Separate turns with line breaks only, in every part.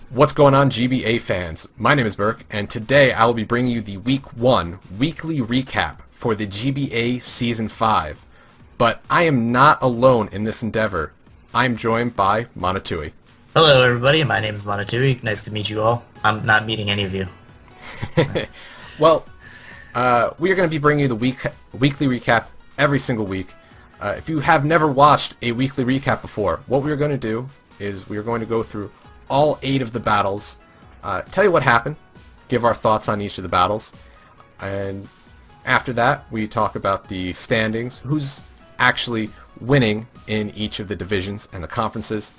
What's going on, GBA fans? My name is Berk, and today I will be bringing you the Week 1 weekly recap for the GBA Season 5. But I am not alone in this endeavor. I am joined by Monotooi.
Hello everybody, my name is Monotooi. Nice to meet you all. I'm not meeting any of you.
Well, we are going to be bringing you the weekly recap every single week. If you have never watched a weekly recap before, what we are going to do is we are going to go through all 8 of the battles, tell you what happened, give our thoughts on each of the battles, and after that we talk about the standings, who's actually winning in each of the divisions and the conferences.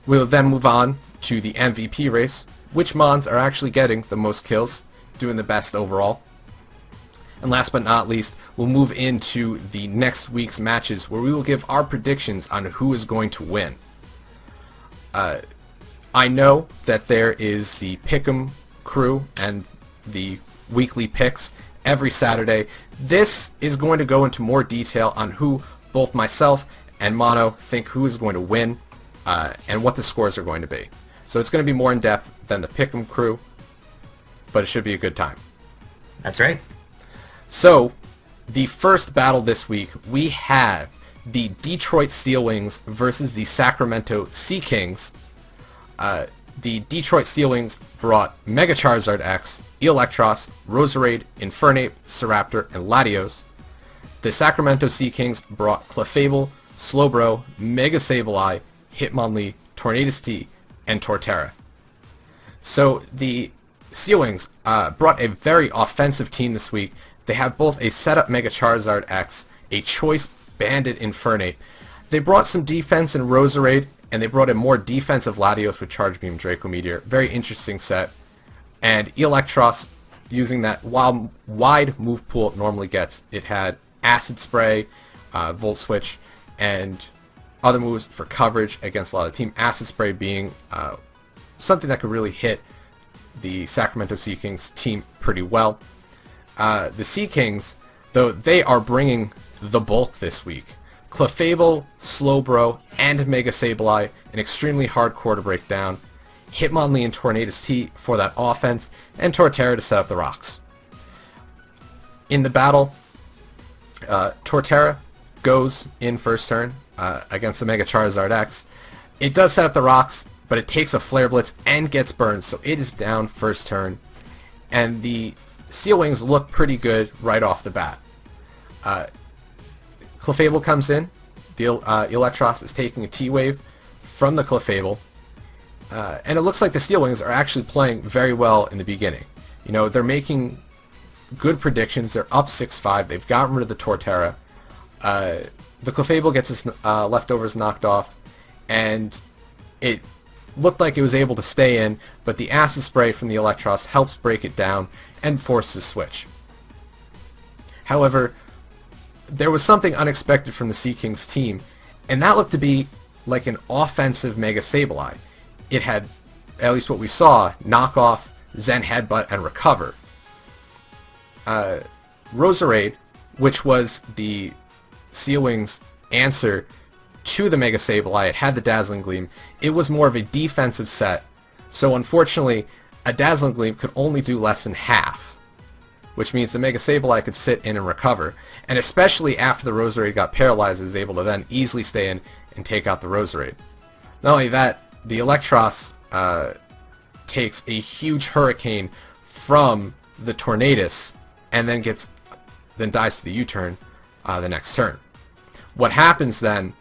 We'll then move on to the MVP race, which Mons are actually getting the most kills, doing the best overall. And last but not least, we'll move into the next week's matches where we will give our predictions on who is going to win. I know that there is the Pick'em crew and the weekly picks every Saturday. This is going to go into more detail on who both myself and Mono think who is going to win and what the scores are going to be. So it's going to be more in depth than the Pick'em crew, but it should be a good time.
That's right.
So the first battle this week, we have the Detroit Steel Wings versus the Sacramento Sea Kings. The Detroit Steel Wings brought Mega Charizard X, Electros, Roserade, Infernape, Staraptor, and Latios. The Sacramento Sea Kings brought Clefable, Slowbro, Mega Sableye, Hitmonlee, Tornadus T, and Torterra. So the Steel Wings brought a very offensive team this week. They have both a setup Mega Charizard X, a choice Bandit Infernape. They brought some defense in Roserade, and they brought in more defensive Latios with Charge Beam Draco Meteor. Very interesting set. And Electros, using that wide move pool it normally gets. It had Acid Spray, Volt Switch, and other moves for coverage against a lot of the team. Acid Spray being something that could really hit the Sacramento Sea Kings team pretty well. The Sea Kings, though, they are bringing the bulk this week. Clefable, Slowbro, and Mega Sableye, an extremely hardcore to break down. Hitmonlee and Tornadus T for that offense, and Torterra to set up the rocks. In the battle, Torterra goes in first turn against the Mega Charizard X. It does set up the rocks, but it takes a Flare Blitz and gets burned, so it is down first turn. And the Steel Wings look pretty good right off the bat. Clefable comes in. The Electros is taking a T-Wave from the Clefable. And it looks like the Steel Wings are actually playing very well in the beginning. You know, they're making good predictions. They're up 6-5. They've gotten rid of the Torterra. The Clefable gets its leftovers knocked off. And it looked like it was able to stay in, but the Acid Spray from the Electros helps break it down and forces a switch. However, there was something unexpected from the Sea Kings team, and that looked to be like an offensive Mega Sableye. It had, at least what we saw, Knock Off, Zen Headbutt, and Recover. Roserade, which was the Steel Wings' answer to the Mega Sableye, it had the Dazzling Gleam. It was more of a defensive set, so unfortunately, a Dazzling Gleam could only do less than half, which means the Mega Sableye could sit in and recover. And especially after the Roserade got paralyzed, it was able to then easily stay in and take out the Roserade. Not only that, the Electros takes a huge Hurricane from the Tornadus and then dies to the U-turn the next turn. What happens then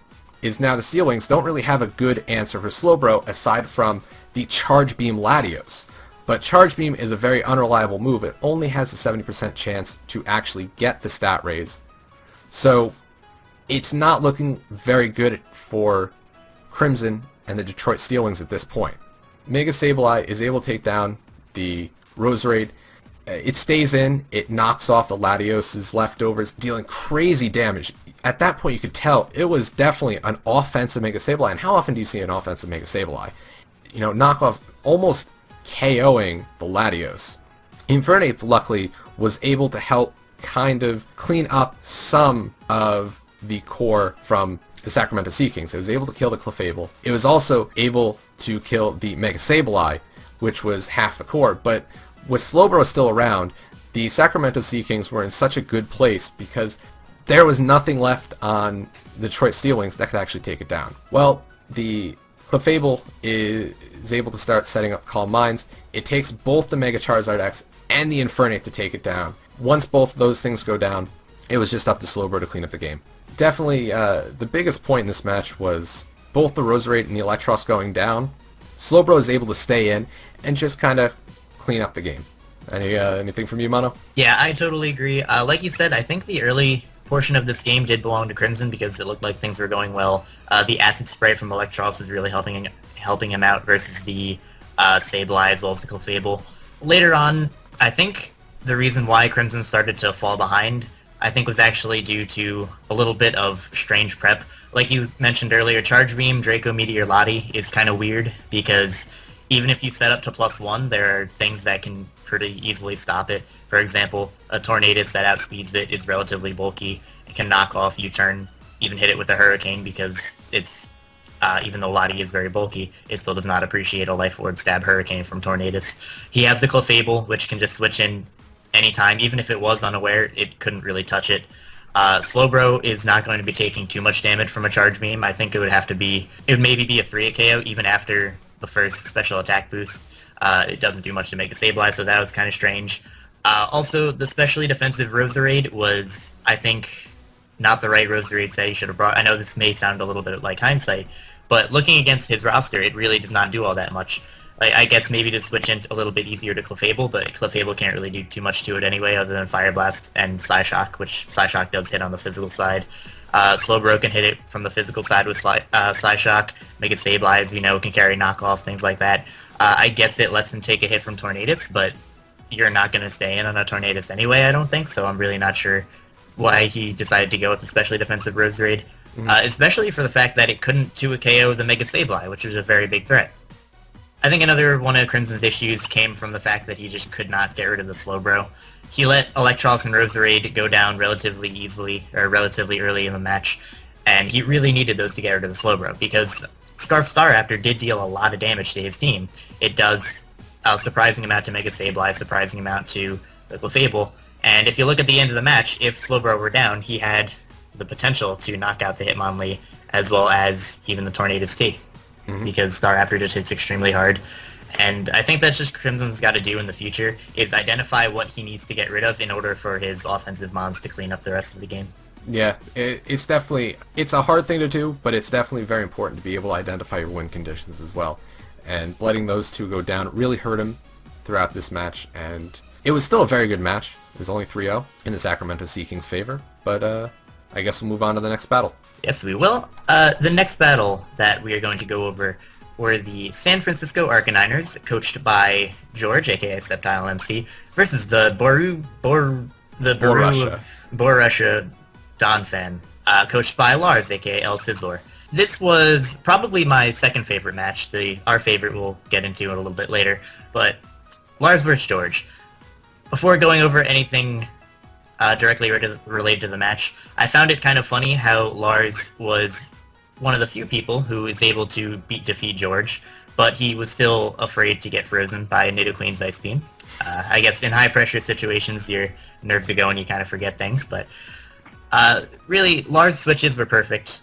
is now the Steel Wings don't really have a good answer for Slowbro aside from the Charge Beam Latios. But Charge Beam is a very unreliable move. It only has a 70% chance to actually get the stat raise. So it's not looking very good for Crimson and the Detroit Steel Wings at this point. Mega Sableye is able to take down the Roserade. It stays in, it knocks off the Latios' leftovers, dealing crazy damage. At that point you could tell it was definitely an offensive Mega Sableye. And how often do you see an offensive Mega Sableye? You know, knock off almost KOing the Latios. Infernape, luckily, was able to help kind of clean up some of the core from the Sacramento Sea Kings. It was able to kill the Clefable. It was also able to kill the Mega Sableye, which was half the core. But with Slowbro still around, the Sacramento Sea Kings were in such a good place because there was nothing left on the Detroit Steel Wings that could actually take it down. Well, the Clefable is able to start setting up Calm Minds. It takes both the Mega Charizard X and the Infernape to take it down. Once both of those things go down, it was just up to Slowbro to clean up the game. Definitely, the biggest point in this match was both the Roserade and the Electros going down. Slowbro is able to stay in and just kind of clean up the game. Anything from you, Mono?
Yeah, I totally agree. Like you said, I think the early portion of this game did belong to Crimson because it looked like things were going well. The Acid Spray from Electros was really helping him out versus the Sableye as well as the Clefable. Later on, I think the reason why Crimson started to fall behind, I think, was actually due to a little bit of strange prep. Like you mentioned earlier, Charge Beam, Draco Meteor, Lottie is kind of weird because even if you set up to +1, there are things that can pretty easily stop it. For example, a Tornadus that outspeeds it is relatively bulky. It can knock off U-turn, even hit it with a Hurricane because it's, even though Lottie is very bulky, it still does not appreciate a Life Orb Stab Hurricane from Tornadus. He has the Clefable, which can just switch in anytime. Even if it was unaware, it couldn't really touch it. Slowbro is not going to be taking too much damage from a Charge Beam. I think it would maybe be a 3-hit KO even after the first special attack boost. It doesn't do much to make a Sableye, so that was kind of strange. Also, the specially defensive Roserade was, I think, not the right Roserade set he should have brought. I know this may sound a little bit like hindsight, but looking against his roster, it really does not do all that much. I guess maybe to switch in a little bit easier to Clefable, but Clefable can't really do too much to it anyway other than Fire Blast and Psyshock, which Psyshock does hit on the physical side. Slowbro can hit it from the physical side with Psyshock. Mega Sableye, as we know, can carry knockoff, things like that. I guess it lets him take a hit from Tornadus, but you're not going to stay in on a Tornadus anyway, I don't think, so I'm really not sure why he decided to go with the specially defensive Roserade, especially for the fact that it couldn't 2-hit KO the Mega Sableye, which was a very big threat. I think another one of Crimson's issues came from the fact that he just could not get rid of the Slowbro. He let Electros and Roserade go down relatively easily, or relatively early in the match, and he really needed those to get rid of the Slowbro, because Scarf Staraptor did deal a lot of damage to his team. It does a surprising amount to Mega Sableye, surprising amount to the Clefable, and if you look at the end of the match, if Slowbro were down, he had the potential to knock out the Hitmonlee, as well as even the Tornadus T. Because Staraptor just hits extremely hard. And I think that's just Crimson's got to do in the future, is identify what he needs to get rid of in order for his offensive mons to clean up the rest of the game.
Yeah, it's a hard thing to do, but it's definitely very important to be able to identify your win conditions as well. And letting those two go down really hurt him throughout this match, and it was still a very good match. It was only 3-0 in the Sacramento Sea Kings' favor, but I guess we'll move on to the next battle.
Yes, we will. The next battle that we are going to go over were the San Francisco Arcaniners, coached by George, aka Septile MC, versus the Borussia Donfan, coached by Lars, aka El Scizor. This was probably my second favorite match. Our favorite we'll get into it a little bit later, but Lars versus George. Before going over anything directly related to the match, I found it kind of funny how Lars was one of the few people who is able to defeat George, but he was still afraid to get frozen by Nidoqueen's Ice Beam. I guess in high-pressure situations, your nerves are going, you kind of forget things, but really, Lars' switches were perfect.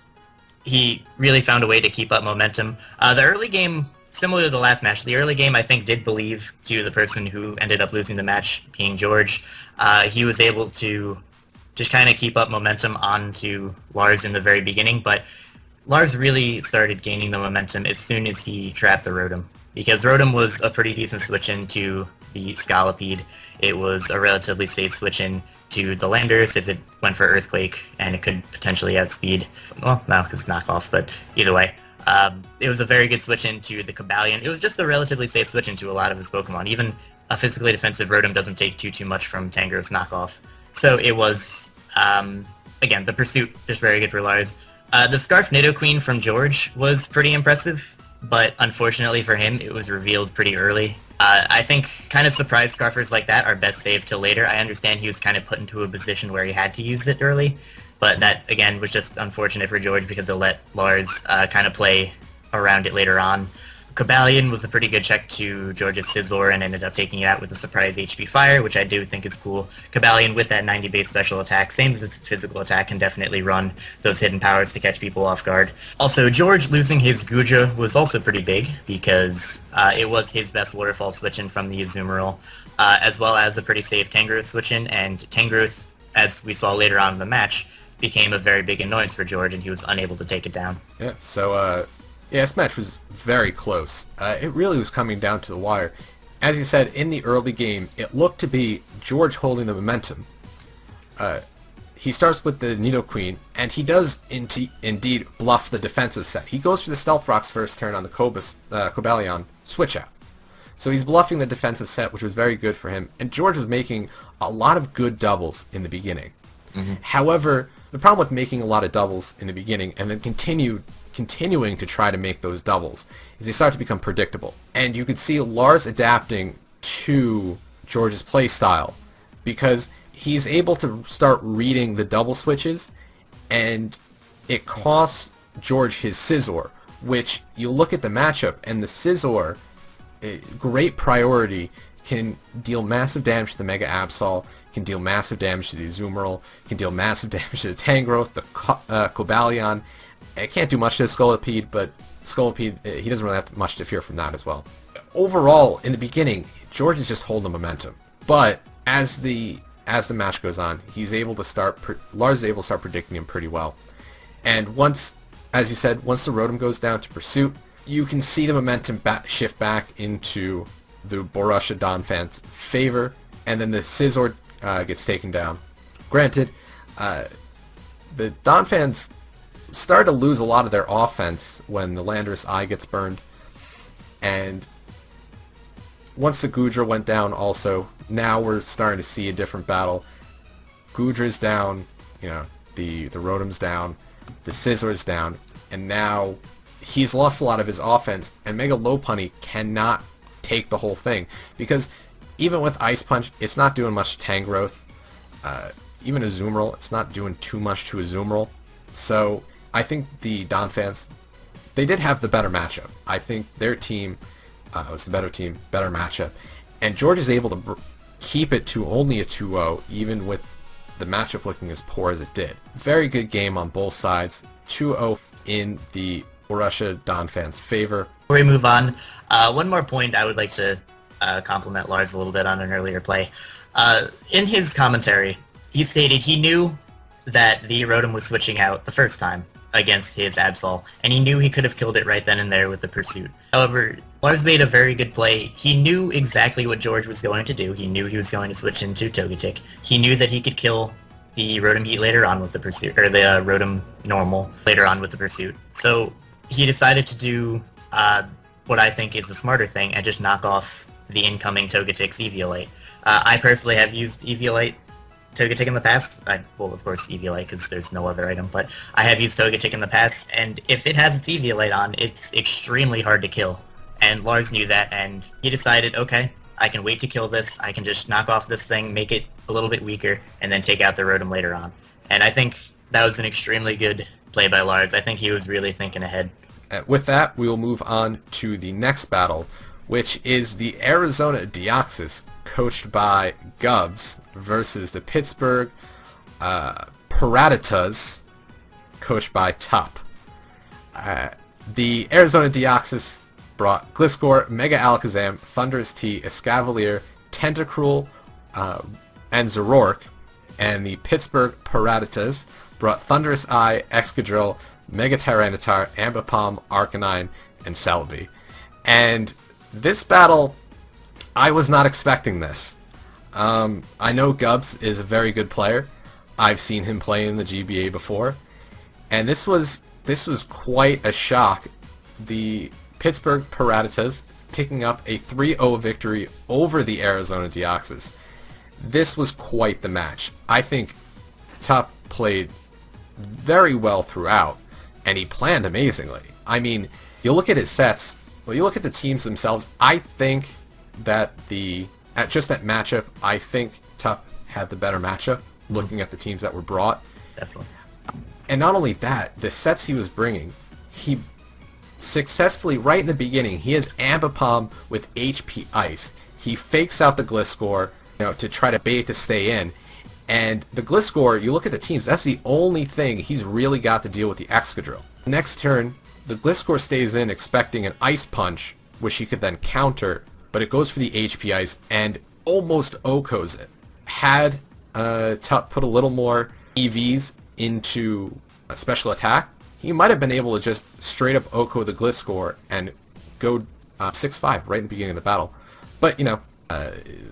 He really found a way to keep up momentum. The early game, similar to the last match, the early game I think did believe to the person who ended up losing the match, being George. He was able to just kind of keep up momentum onto Lars in the very beginning, but Lars really started gaining the momentum as soon as he trapped the Rotom, because Rotom was a pretty decent switch into the Scolipede. It was a relatively safe switch in to the Landers if it went for Earthquake, and it could potentially outspeed. Well, no, because knockoff, but either way. It was a very good switch into the Cobalion. It was just a relatively safe switch into a lot of his Pokemon. Even a physically defensive Rotom doesn't take too much from Tangro's knockoff. So it was, again, the pursuit just very good for Lars. The Scarf Nidoqueen from George was pretty impressive, but unfortunately for him, it was revealed pretty early. I think kind of surprise Scarfers like that are best saved till later. I understand he was kind of put into a position where he had to use it early, but that, again, was just unfortunate for George because it let Lars kind of play around it later on. Kabalion was a pretty good check to George's Scizor and ended up taking it out with a surprise HP Fire, which I do think is cool. Kabalion with that 90 base special attack, same as its physical attack, can definitely run those hidden powers to catch people off guard. Also, George losing his Guja was also pretty big because it was his best waterfall switch-in from the Azumarill, as well as a pretty safe Tangrowth switch-in, and Tangrowth, as we saw later on in the match, became a very big annoyance for George, and he was unable to take it down.
Yeah, so, this match was very close. It really was coming down to the wire. As you said, in the early game, it looked to be George holding the momentum. He starts with the Nidoqueen, and he does indeed bluff the defensive set. He goes for the Stealth Rock's first turn on the Cobalion switch out. So he's bluffing the defensive set, which was very good for him, and George was making a lot of good doubles in the beginning. However, the problem with making a lot of doubles in the beginning and then continuing to try to make those doubles is they start to become predictable. And you could see Lars adapting to George's play style because he's able to start reading the double switches, and it costs George his Scizor, which you look at the matchup, and the Scizor, great priority, can deal massive damage to the Mega Absol, can deal massive damage to the Azumarill, can deal massive damage to the Tangrowth, the Cobalion. It can't do much to Scolipede, but Scolipede, he doesn't really have much to fear from that as well. Overall, in the beginning, George is just holding the momentum. But as the match goes on, Lars is able to start predicting him pretty well. And once, as you said, once the Rotom goes down to Pursuit, you can see the momentum shift back into the Borussia Donfan's favor, and then the Scizor gets taken down. Granted, the Donfans started to lose a lot of their offense when the Landorus Eye gets burned, and once the Goodra went down also, now we're starting to see a different battle. Goodra's down, the Rotom's down, the Scizor's down, and now he's lost a lot of his offense, and Mega Lopunny cannot take the whole thing, because even with Ice Punch, it's not doing much to Tangrowth. Even Azumarill, it's not doing too much to Azumarill. So I think the Donfans, they did have the better matchup. I think their team was the better team, better matchup. And George is able to keep it to only a 2-0, even with the matchup looking as poor as it did. Very good game on both sides. 2-0 in the Borussia Donfans' favor.
Before we move on, one more point I would like to compliment Lars a little bit on an earlier play. In his commentary, he stated he knew that the Rotom was switching out the first time against his Absol, and he knew he could have killed it right then and there with the Pursuit. However, Lars made a very good play. He knew exactly what George was going to do. He knew he was going to switch into Togetic. He knew that he could kill the Rotom Heat later on with the Pursuit, or the Rotom Normal later on with the Pursuit. So he decided to do what I think is the smarter thing and just knock off the incoming Togetic's Eviolite. I personally have used Eviolite Togetic in the past. Well, of course, Eviolite, because there's no other item, but I have used Togetic in the past, and if it has its Eviolite on, it's extremely hard to kill. And Lars knew that, and he decided, okay, I can wait to kill this, I can just knock off this thing, make it a little bit weaker, and then take out the Rotom later on. And I think that was an extremely good play by Lars. I think he was really thinking ahead.
With that, we will move on to the next battle, which is the Arizona Deoxys, coached by Gubbs, versus the Pittsburgh Paratitas, coached by Tup. The Arizona Deoxys brought Gliscor, Mega Alakazam, Thundurus T, Escavalier, Tentacruel, and Zoroark, and the Pittsburgh Paratitas brought Thundurus Eye, Excadrill, Mega Tyranitar, Ambipom, Arcanine, and Celebi. And this battle, I was not expecting this. I know Gubbs is a very good player. I've seen him play in the GBA before, and this was quite a shock. The Pittsburgh Paratitas picking up a 3-0 victory over the Arizona Deoxys. This was quite the match. I think Tup played very well throughout, and he planned amazingly. I mean, you look at his sets, well, you look at the teams themselves, I think that just that matchup, I think Tup had the better matchup, looking at the teams that were brought.
Definitely.
And not only that, the sets he was bringing, he successfully, right in the beginning, he has Ambipom with HP Ice. He fakes out the Gliscor, to try to bait to stay in. And the Gliscor, you look at the teams, that's the only thing he's really got to deal with the Excadrill. Next turn, the Gliscor stays in expecting an Ice Punch, which he could then counter, but it goes for the HP Ice and almost OHKOs it. Had Tup put a little more EVs into a special attack, he might have been able to just straight up OHKO the Gliscor and go 6-5 right in the beginning of the battle. But,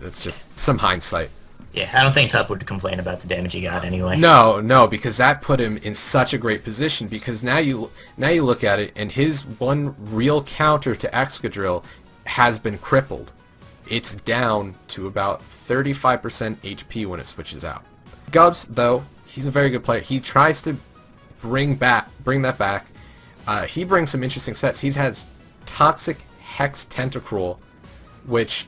that's just some hindsight.
Yeah, I don't think Tup would complain about the damage he got anyway.
No, because that put him in such a great position, because now you look at it, and his one real counter to Excadrill has been crippled. It's down to about 35% HP when it switches out. Gubbs, though, he's a very good player. He tries to bring that back. He brings some interesting sets. He has Toxic Hex Tentacruel, which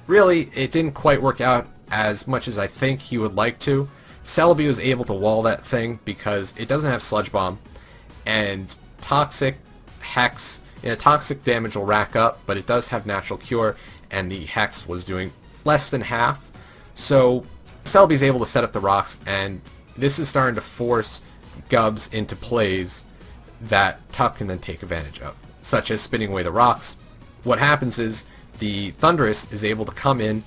really, it didn't quite work out as much as I think he would like to. Celebi was able to wall that thing because it doesn't have Sludge Bomb, and Toxic Hex, Toxic damage will rack up, but it does have Natural Cure, and the Hex was doing less than half. So Celebi's able to set up the rocks, and this is starting to force Gubbs into plays that Tup can then take advantage of, such as spinning away the rocks. What happens is the Thundurus is able to come in,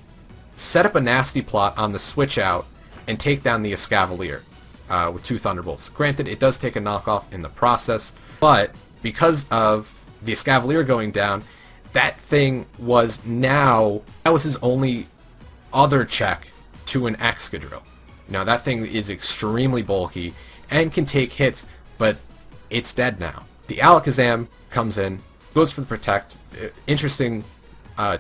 set up a nasty plot on the switch out, and take down the Escavalier with 2 Thunderbolts. Granted, it does take a knockoff in the process, but because of the Escavalier going down, that was his only other check to an Excadrill. Now that thing is extremely bulky and can take hits, but it's dead now. The Alakazam comes in, goes for the Protect. Interesting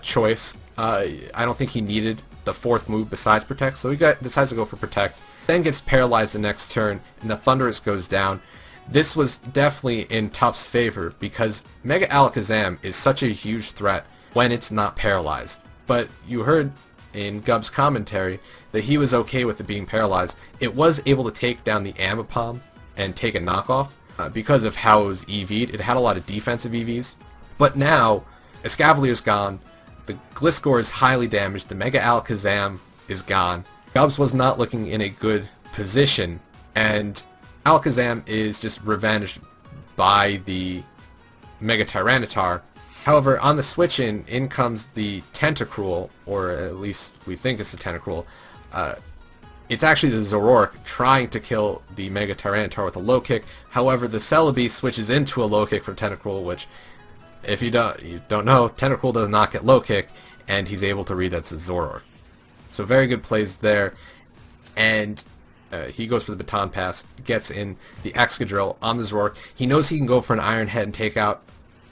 choice. I don't think he needed the 4th move besides Protect, so he decides to go for Protect. Then gets paralyzed the next turn, and the Thundurus goes down. This was definitely in Tup's favor, because Mega Alakazam is such a huge threat when it's not paralyzed. But you heard in Gubbs' commentary that he was okay with it being paralyzed. It was able to take down the Ambipom and take a knockoff because of how it was EV'd. It had a lot of defensive EVs. But now, Escavalier's gone, the Gliscor is highly damaged, the Mega Alakazam is gone. Gubbs was not looking in a good position, and Alakazam is just revenged by the Mega Tyranitar. However, on the switch in comes the Tentacruel, or at least we think it's the Tentacruel. It's actually the Zoroark trying to kill the Mega Tyranitar with a low kick. However, the Celebi switches into a low kick from Tentacruel, which, if you don't know, Tentacruel does not get low kick, and he's able to read that's a Zoroark. So very good plays there, and he goes for the Baton Pass, gets in the Excadrill on the Zoroark. He knows he can go for an Iron Head and take out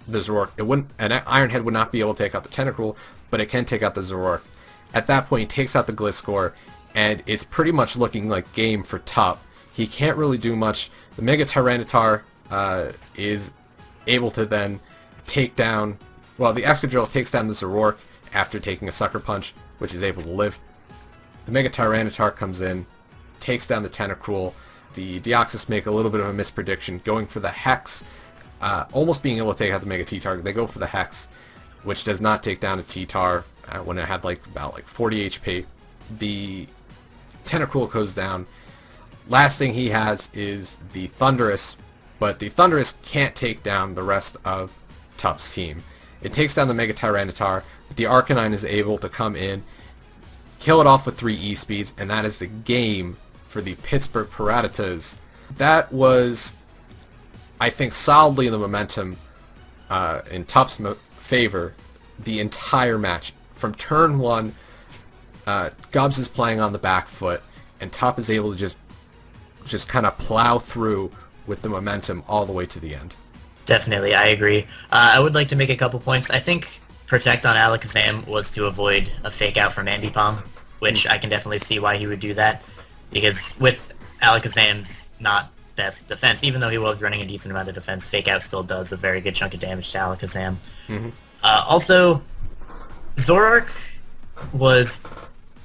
the Zoroark. An Iron Head would not be able to take out the Tentacruel, but it can take out the Zoroark. At that point, he takes out the Gliscor, and it's pretty much looking like game for Tup. He can't really do much. The Mega Tyranitar is able to then take down... Well, the Excadrill takes down the Zoroark after taking a Sucker Punch, which is able to live. The Mega Tyranitar comes in, takes down the Tentacruel. The Deoxys make a little bit of a misprediction, going for the Hex, almost being able to take out the Mega T-Tar. They go for the Hex, which does not take down a T-Tar when it had about 40 HP. The Tentacruel goes down. Last thing he has is the Thundurus, but the Thundurus can't take down the rest of Tup's team. It takes down the Mega Tyranitar, but the Arcanine is able to come in, kill it off with 3 E-Speeds, and that is the game for the Pittsburgh Paratitas. That was, I think, solidly in the momentum in Tup's favor the entire match. From turn 1, Gubbs is playing on the back foot, and Tup is able to just kind of plow through with the momentum all the way to the end.
Definitely, I agree. I would like to make a couple points. I think Protect on Alakazam was to avoid a fake out from Ambipom, which I can definitely see why he would do that, because with Alakazam's not best defense, even though he was running a decent amount of defense, fake out still does a very good chunk of damage to Alakazam. Mm-hmm. Also, Zoroark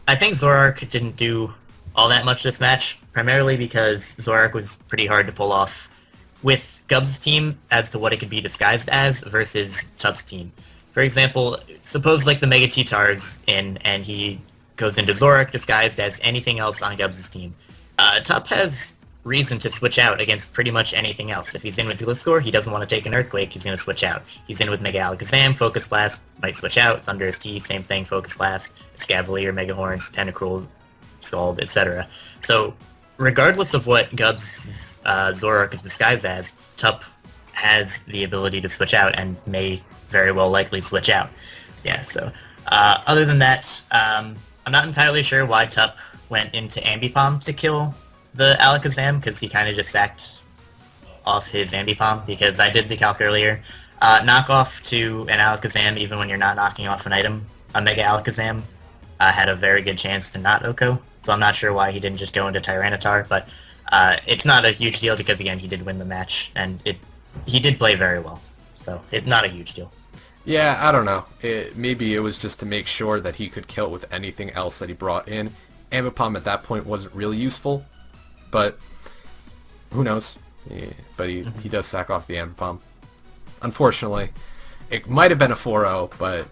I think Zoroark didn't do all that much this match, primarily because Zoroark was pretty hard to pull off. With Gubs' team as to what it could be disguised as versus Tup's team. For example, suppose like the Mega Cheetars and he goes into Zorak disguised as anything else on Gubs' team. Tup has reason to switch out against pretty much anything else. If he's in with Dualiscore, he doesn't want to take an Earthquake, he's going to switch out. He's in with Mega Alakazam, Focus Blast, might switch out. Thunderous T, same thing, Focus Blast. Escavalier, Mega Horns, Tentacruel, Scald, etc. So, regardless of what Gubs' Zorak is disguised as, Tup has the ability to switch out and may very well likely switch out. Yeah, so, other than that, I'm not entirely sure why Tup went into Ambipom to kill the Alakazam, because he kind of just sacked off his Ambipom, because I did the calc earlier. Knock off to an Alakazam, even when you're not knocking off an item, a Mega Alakazam had a very good chance to not Oko, so I'm not sure why he didn't just go into Tyranitar, but it's not a huge deal, because again, he did win the match, and he did play very well, so it's not a huge deal.
Yeah, I don't know. Maybe it was just to make sure that he could kill it with anything else that he brought in. Ambipom at that point wasn't really useful, but who knows? Yeah, but he does sack off the Ambipom. Unfortunately, it might have been a 4-0, but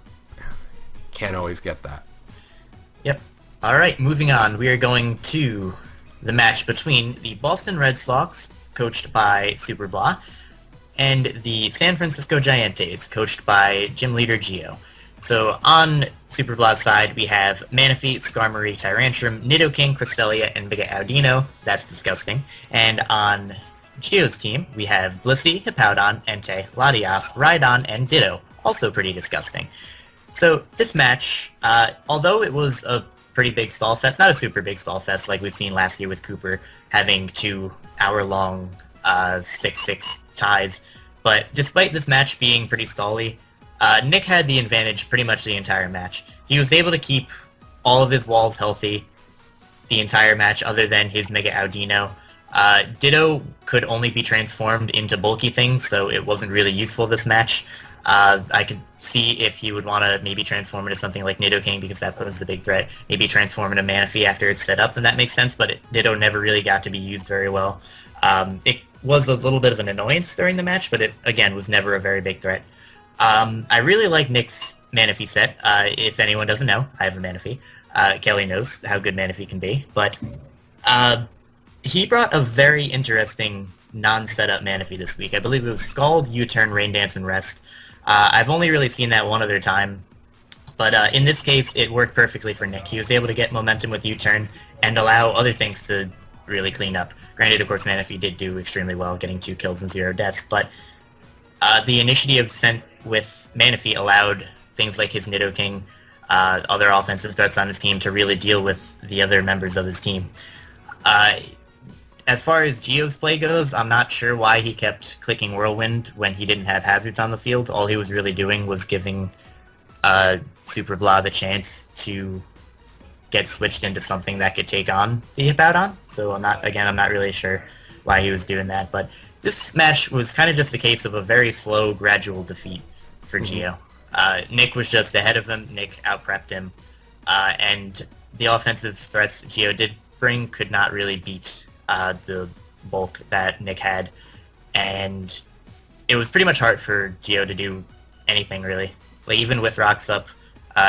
can't always get that.
Yep. Alright, moving on. We are going to the match between the Boston Red Sox, coached by Super Blah, and the San Francisco Giants, coached by gym leader Gio. So on Super Blah's side, we have Manaphy, Skarmory, Tyrantrum, Nidoking, Cresselia, and Mega Audino. That's disgusting. And on Gio's team, we have Blissey, Hippowdon, Entei, Latias, Rhydon, and Ditto. Also pretty disgusting. So this match, although it was a pretty big stall fest, not a super big stall fest like we've seen last year with Cooper having 2 hour-long 6-6 ties, but despite this match being pretty stally, Nick had the advantage pretty much the entire match. He was able to keep all of his walls healthy the entire match other than his Mega Audino. Ditto could only be transformed into bulky things, so it wasn't really useful this match. I could see if he would want to maybe transform into something like Nidoking, because that poses a big threat. Maybe transform into Manaphy after it's set up, then that makes sense, but Ditto never really got to be used very well. It was a little bit of an annoyance during the match, but it, again, was never a very big threat. I really like Nick's Manaphy set. If anyone doesn't know, I have a Manaphy. Kelly knows how good Manaphy can be, but he brought a very interesting non-setup Manaphy this week. I believe it was Scald, U-Turn, Rain Dance, and Rest. I've only really seen that one other time, but in this case, it worked perfectly for Nick. He was able to get momentum with U-Turn and allow other things to really clean up. Granted, of course, Manaphy did do extremely well, getting 2 kills and 0 deaths, but the initiative sent with Manaphy allowed things like his Nidoking, other offensive threats on his team to really deal with the other members of his team. As far as Gio's play goes, I'm not sure why he kept clicking Whirlwind when he didn't have hazards on the field. All he was really doing was giving Super Blah the chance to get switched into something that could take on the Hippowdon. So I'm not really sure why he was doing that. But this match was kind of just a case of a very slow, gradual defeat for Gio. Nick was just ahead of him. Nick out-prepped him. And the offensive threats Gio did bring could not really beat the bulk that Nick had, and it was pretty much hard for Gio to do anything, really. Like, even with rocks up,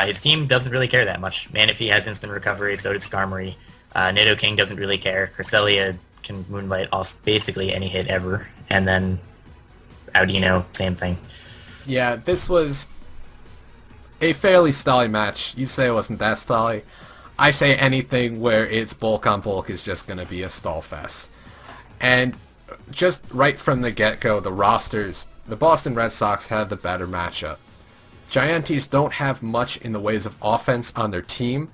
his team doesn't really care that much. Manaphy has instant recovery, so does Skarmory. Nidoking doesn't really care. Cresselia can Moonlight off basically any hit ever, and then Audino, same thing.
Yeah, this was a fairly stally match. You say it wasn't that stally. I say anything where it's bulk on bulk is just going to be a stall fest. And just right from the get-go, the rosters, the Boston Red Sox had the better matchup. Giants don't have much in the ways of offense on their team,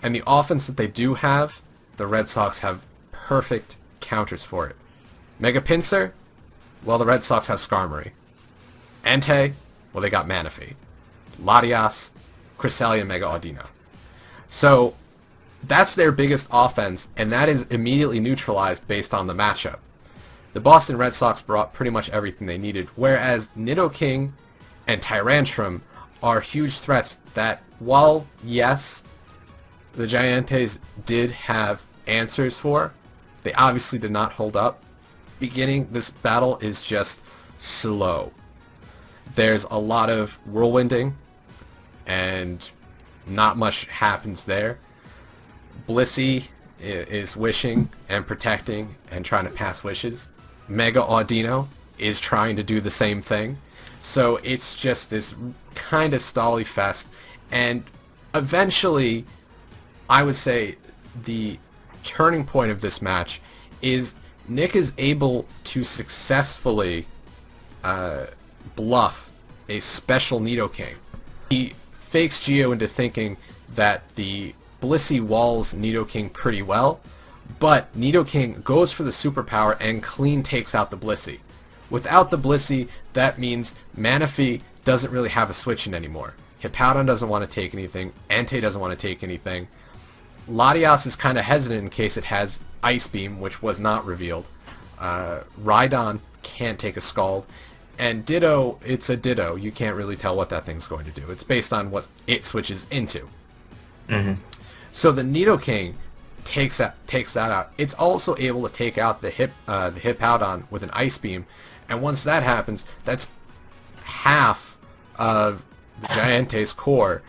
and the offense that they do have, the Red Sox have perfect counters for it. Mega Pinsir? Well, the Red Sox have Skarmory. Entei? Well, they got Manaphy. Latias, Cresselia, Mega Audino. So that's their biggest offense, and that is immediately neutralized based on the matchup. The Boston Red Sox brought pretty much everything they needed, whereas Nidoking and Tyrantrum are huge threats that, while, yes, the Giants did have answers for, they obviously did not hold up. Beginning, this battle is just slow. There's a lot of whirlwinding, and not much happens there. Blissey is wishing and protecting and trying to pass wishes. Mega Audino is trying to do the same thing. So it's just this kind of stally fest, and eventually, I would say the turning point of this match is Nick is able to successfully bluff a special Nidoking. He fakes Geo into thinking that the Blissey walls Nidoking pretty well, but Nidoking goes for the superpower and clean takes out the Blissey. Without the Blissey, that means Manaphy doesn't really have a switch in anymore. Hippowdon doesn't want to take anything, Entei doesn't want to take anything. Latias is kind of hesitant in case it has Ice Beam, which was not revealed. Rhydon can't take a Scald. And Ditto, it's a Ditto. You can't really tell what that thing's going to do. It's based on what it switches into.
Mm-hmm.
So the Nidoking takes that out. It's also able to take out the Hippowdon with an Ice Beam. And once that happens, that's half of the Giante's core.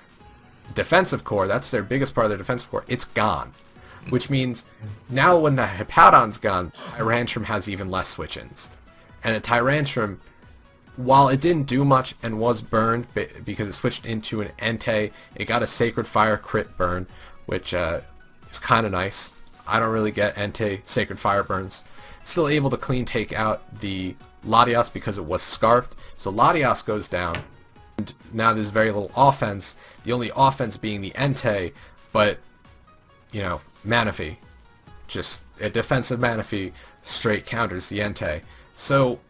Defensive core, that's their biggest part of their defensive core, it's gone. Which means now when the Hippowdon's gone, Tyrantrum has even less switch-ins. And the Tyrantrum, while it didn't do much and was burned because it switched into an Entei, it got a Sacred Fire crit burn, which is kind of nice. I don't really get Entei Sacred Fire burns. Still able to clean take out the Latias because it was scarfed. So Latias goes down. And now there's very little offense. The only offense being the Entei, but, you know, Manaphy. Just a defensive Manaphy straight counters the Entei. So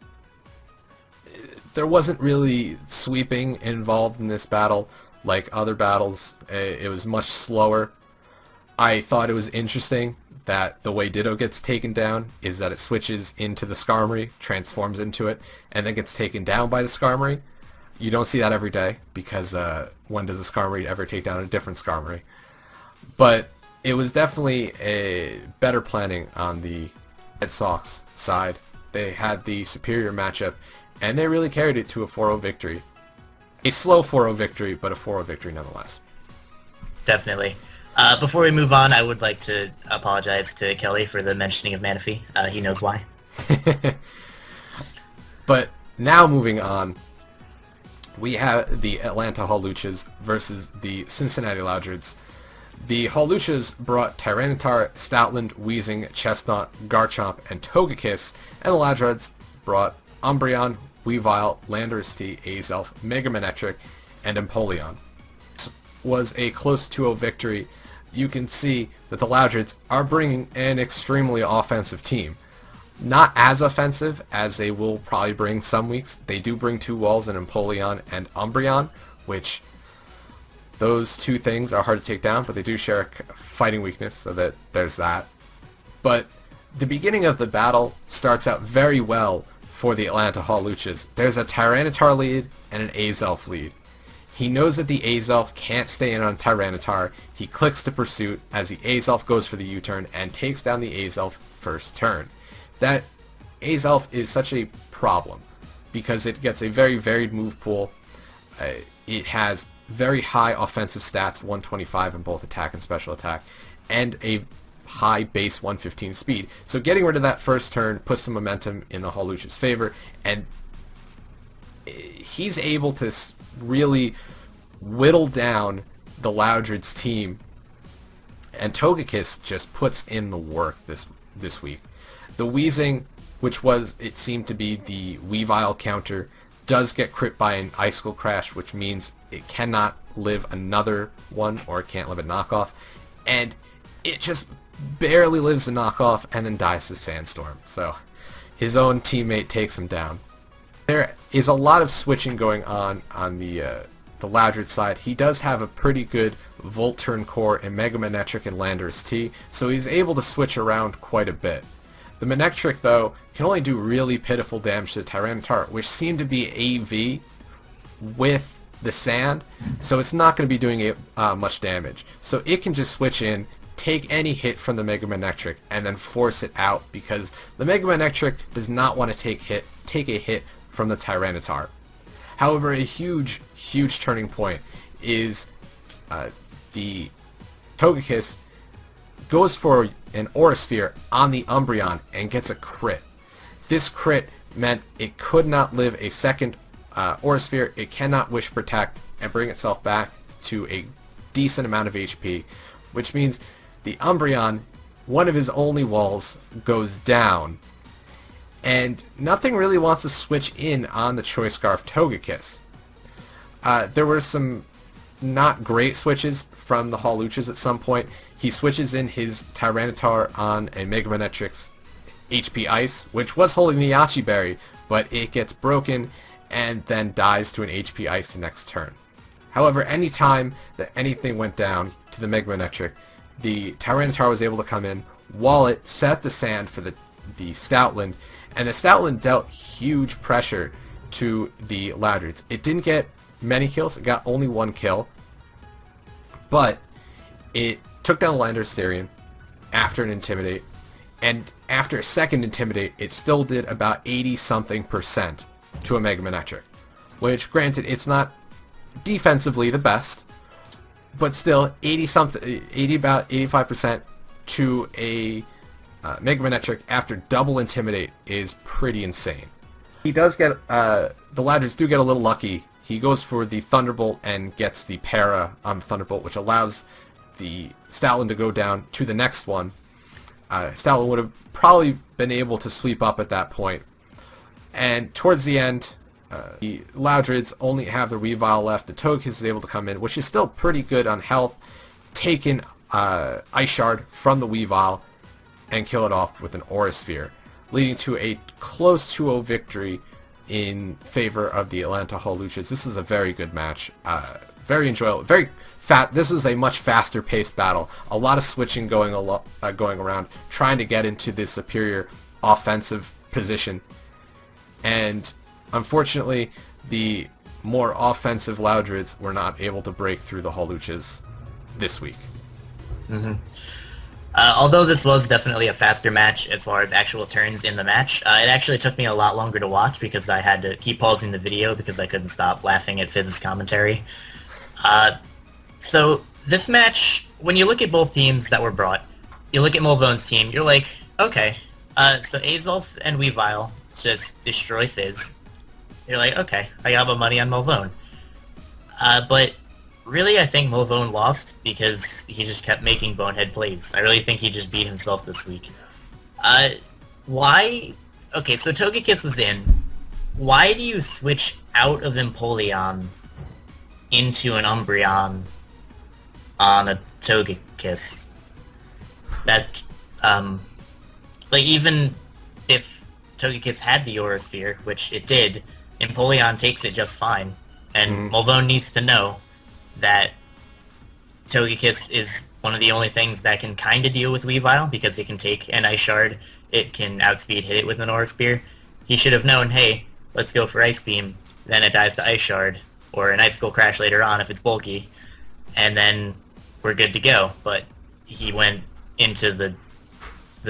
there wasn't really sweeping involved in this battle like other battles. It was much slower. I thought it was interesting that the way Ditto gets taken down is that it switches into the Skarmory, transforms into it, and then gets taken down by the Skarmory. You don't see that every day, because when does a Skarmory ever take down a different Skarmory? But it was definitely a better planning on the Red Sox side. They had the superior matchup, and they really carried it to a 4-0 victory. A slow 4-0 victory, but a 4-0 victory nonetheless.
Definitely. Before we move on, I would like to apologize to Kelly for the mentioning of Manaphy. He knows why.
But now moving on, we have the Atlanta Hawluchas versus the Cincinnati Loudreds. The Hawluchas brought Tyranitar, Stoutland, Weezing, Chestnut, Garchomp, and Togekiss, and the Loudreds brought Umbreon, Weavile, Landorus T, Azelf, Mega Manectric, and Empoleon. This was a close 2-0 victory. You can see that the Loudreds are bringing an extremely offensive team. Not as offensive as they will probably bring some weeks. They do bring 2 walls in Empoleon and Umbreon, which those 2 things are hard to take down, but they do share a fighting weakness, so that there's that. But the beginning of the battle starts out very well for the Atlanta Hawluchas. There's a Tyranitar lead and an Azelf lead. He knows that the Azelf can't stay in on Tyranitar. He clicks to Pursuit as the Azelf goes for the U-turn and takes down the Azelf first turn. That Azelf is such a problem because it gets a very varied move pool. It has very high offensive stats, 125 in both attack and special attack, and a high base 115 speed. So getting rid of that first turn puts some momentum in the Hawlucha's favor, and he's able to really whittle down the Loudreds team, and Togekiss just puts in the work this week. The Weezing, which was, it seemed to be the Weavile counter, does get crit by an Icicle Crash, which means it cannot live another one, or it can't live a knockoff, and it just barely lives the knockoff and then dies to Sandstorm. So his own teammate takes him down. There is a lot of switching going on the Loudred side. He does have a pretty good Volturn core in Mega Manectric and Landorus T, so he's able to switch around quite a bit. The Manectric, though, can only do really pitiful damage to Tyranitar, which seemed to be AV with the Sand, so it's not going to be doing much damage. So it can just switch in, take any hit from the Mega Manectric and then force it out, because the Mega Manectric does not want to take a hit from the Tyranitar. However, a huge turning point is the Togekiss goes for an Aura Sphere on the Umbreon and gets a crit. This crit meant it could not live a second Aura Sphere. It cannot Wish Protect and bring itself back to a decent amount of HP, which means the Umbreon, one of his only walls, goes down, and nothing really wants to switch in on the Choice Scarf Togekiss. There were some not great switches from the Hawluchas at some point. He switches in his Tyranitar on a Mega Manectric's HP Ice, which was holding the Yachi Berry, but it gets broken and then dies to an HP Ice the next turn. However, any time that anything went down to the Mega Manectric, the Tyranitar was able to come in, wall it, set up the sand for the Stoutland, and the Stoutland dealt huge pressure to the Loudreds. It didn't get many kills, it got only one kill, but it took down Landorstarian after an Intimidate, and after a second Intimidate, it still did about 80-something% to a Mega Manectric, which, granted, it's not defensively the best, but still 80 about 85% to a Mega Manectric after double Intimidate is pretty insane. He does get the Loudreds do get a little lucky. He goes for the Thunderbolt and gets the Para on the Thunderbolt, which allows the Stoutland to go down to the next one. Stoutland would have probably been able to sweep up at that point. And towards the end, the Loudreds only have the Weavile left. The Togekiss is able to come in, which is still pretty good on health, take an Ice Shard from the Weavile, and kill it off with an Aura Sphere, leading to a close 2-0 victory in favor of the Atlanta Hawluchas. This was a very good match. Very enjoyable. Very fat. This was a much faster paced battle. A lot of switching going around, trying to get into the superior offensive position. And unfortunately, the more offensive Loudreds were not able to break through the Hawluchas this week.
Mm-hmm. Although this was definitely a faster match as far as actual turns in the match, it actually took me a lot longer to watch because I had to keep pausing the video because I couldn't stop laughing at Fizz's commentary. So this match, when you look at both teams that were brought, you look at Mulvone's team, you're like, okay, so Azulf and Weavile just destroy Fizz. You're like, okay, I got my money on Mulvone. But really, I think Mulvone lost because he just kept making bonehead plays. I really think he just beat himself this week. Why? Okay, so Togekiss was in. Why do you switch out of Empoleon into an Umbreon on a Togekiss? That, like, even if Togekiss had the Aura Sphere, which it did, Empoleon takes it just fine. And Mulvone needs to know that Togekiss is one of the only things that can kind of deal with Weavile, because it can take an Ice Shard, it can outspeed hit it with an Aura Spear. He should have known, hey, let's go for Ice Beam, then it dies to Ice Shard, or an Icicle Crash later on if it's bulky, and then we're good to go. But he went into the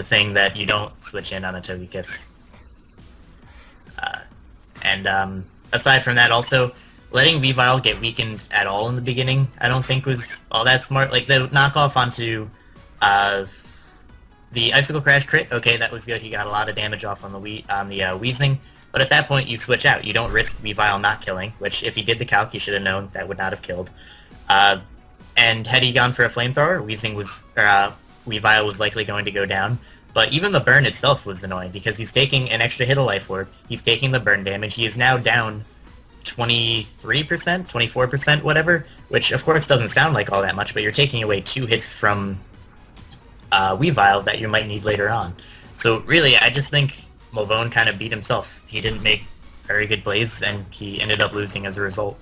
thing that you don't switch in on a Togekiss. Aside from that, also, letting Weavile get weakened at all in the beginning, I don't think was all that smart. Like, the knockoff onto the Icicle Crash crit, okay, that was good. He got a lot of damage off on the Weezing. But at that point, you switch out. You don't risk Weavile not killing, which if he did the calc, he should have known that would not have killed. And had he gone for a Flamethrower, Weavile was likely going to go down. But even the burn itself was annoying, because he's taking an extra hit of Life Orb, he's taking the burn damage, he is now down 23%, 24%, whatever, which of course doesn't sound like all that much, but you're taking away 2 hits from Weavile that you might need later on. So really, I just think Mulvone kind of beat himself. He didn't make very good plays, and he ended up losing as a result.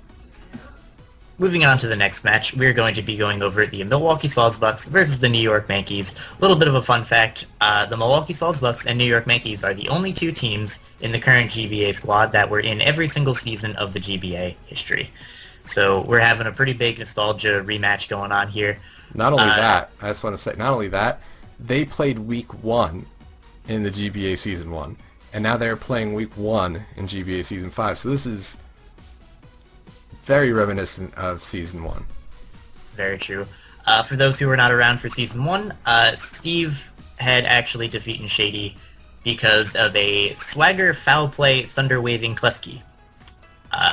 Moving on to the next match, we're going to be going over the Milwaukee Sawbucks versus the New York Yankees. A little bit of a fun fact, the Milwaukee Sawbucks and New York Yankees are the only 2 teams in the current GBA squad that were in every single season of the GBA history. So we're having a pretty big nostalgia rematch going on here.
Not only that, I just want to say, not only that, they played week 1 in the GBA Season 1, and now they're playing week 1 in GBA Season 5, so this is very reminiscent of Season 1.
Very true. For those who were not around for Season 1, Steve had actually defeated Shady because of a swagger foul play thunder-waving Klefki.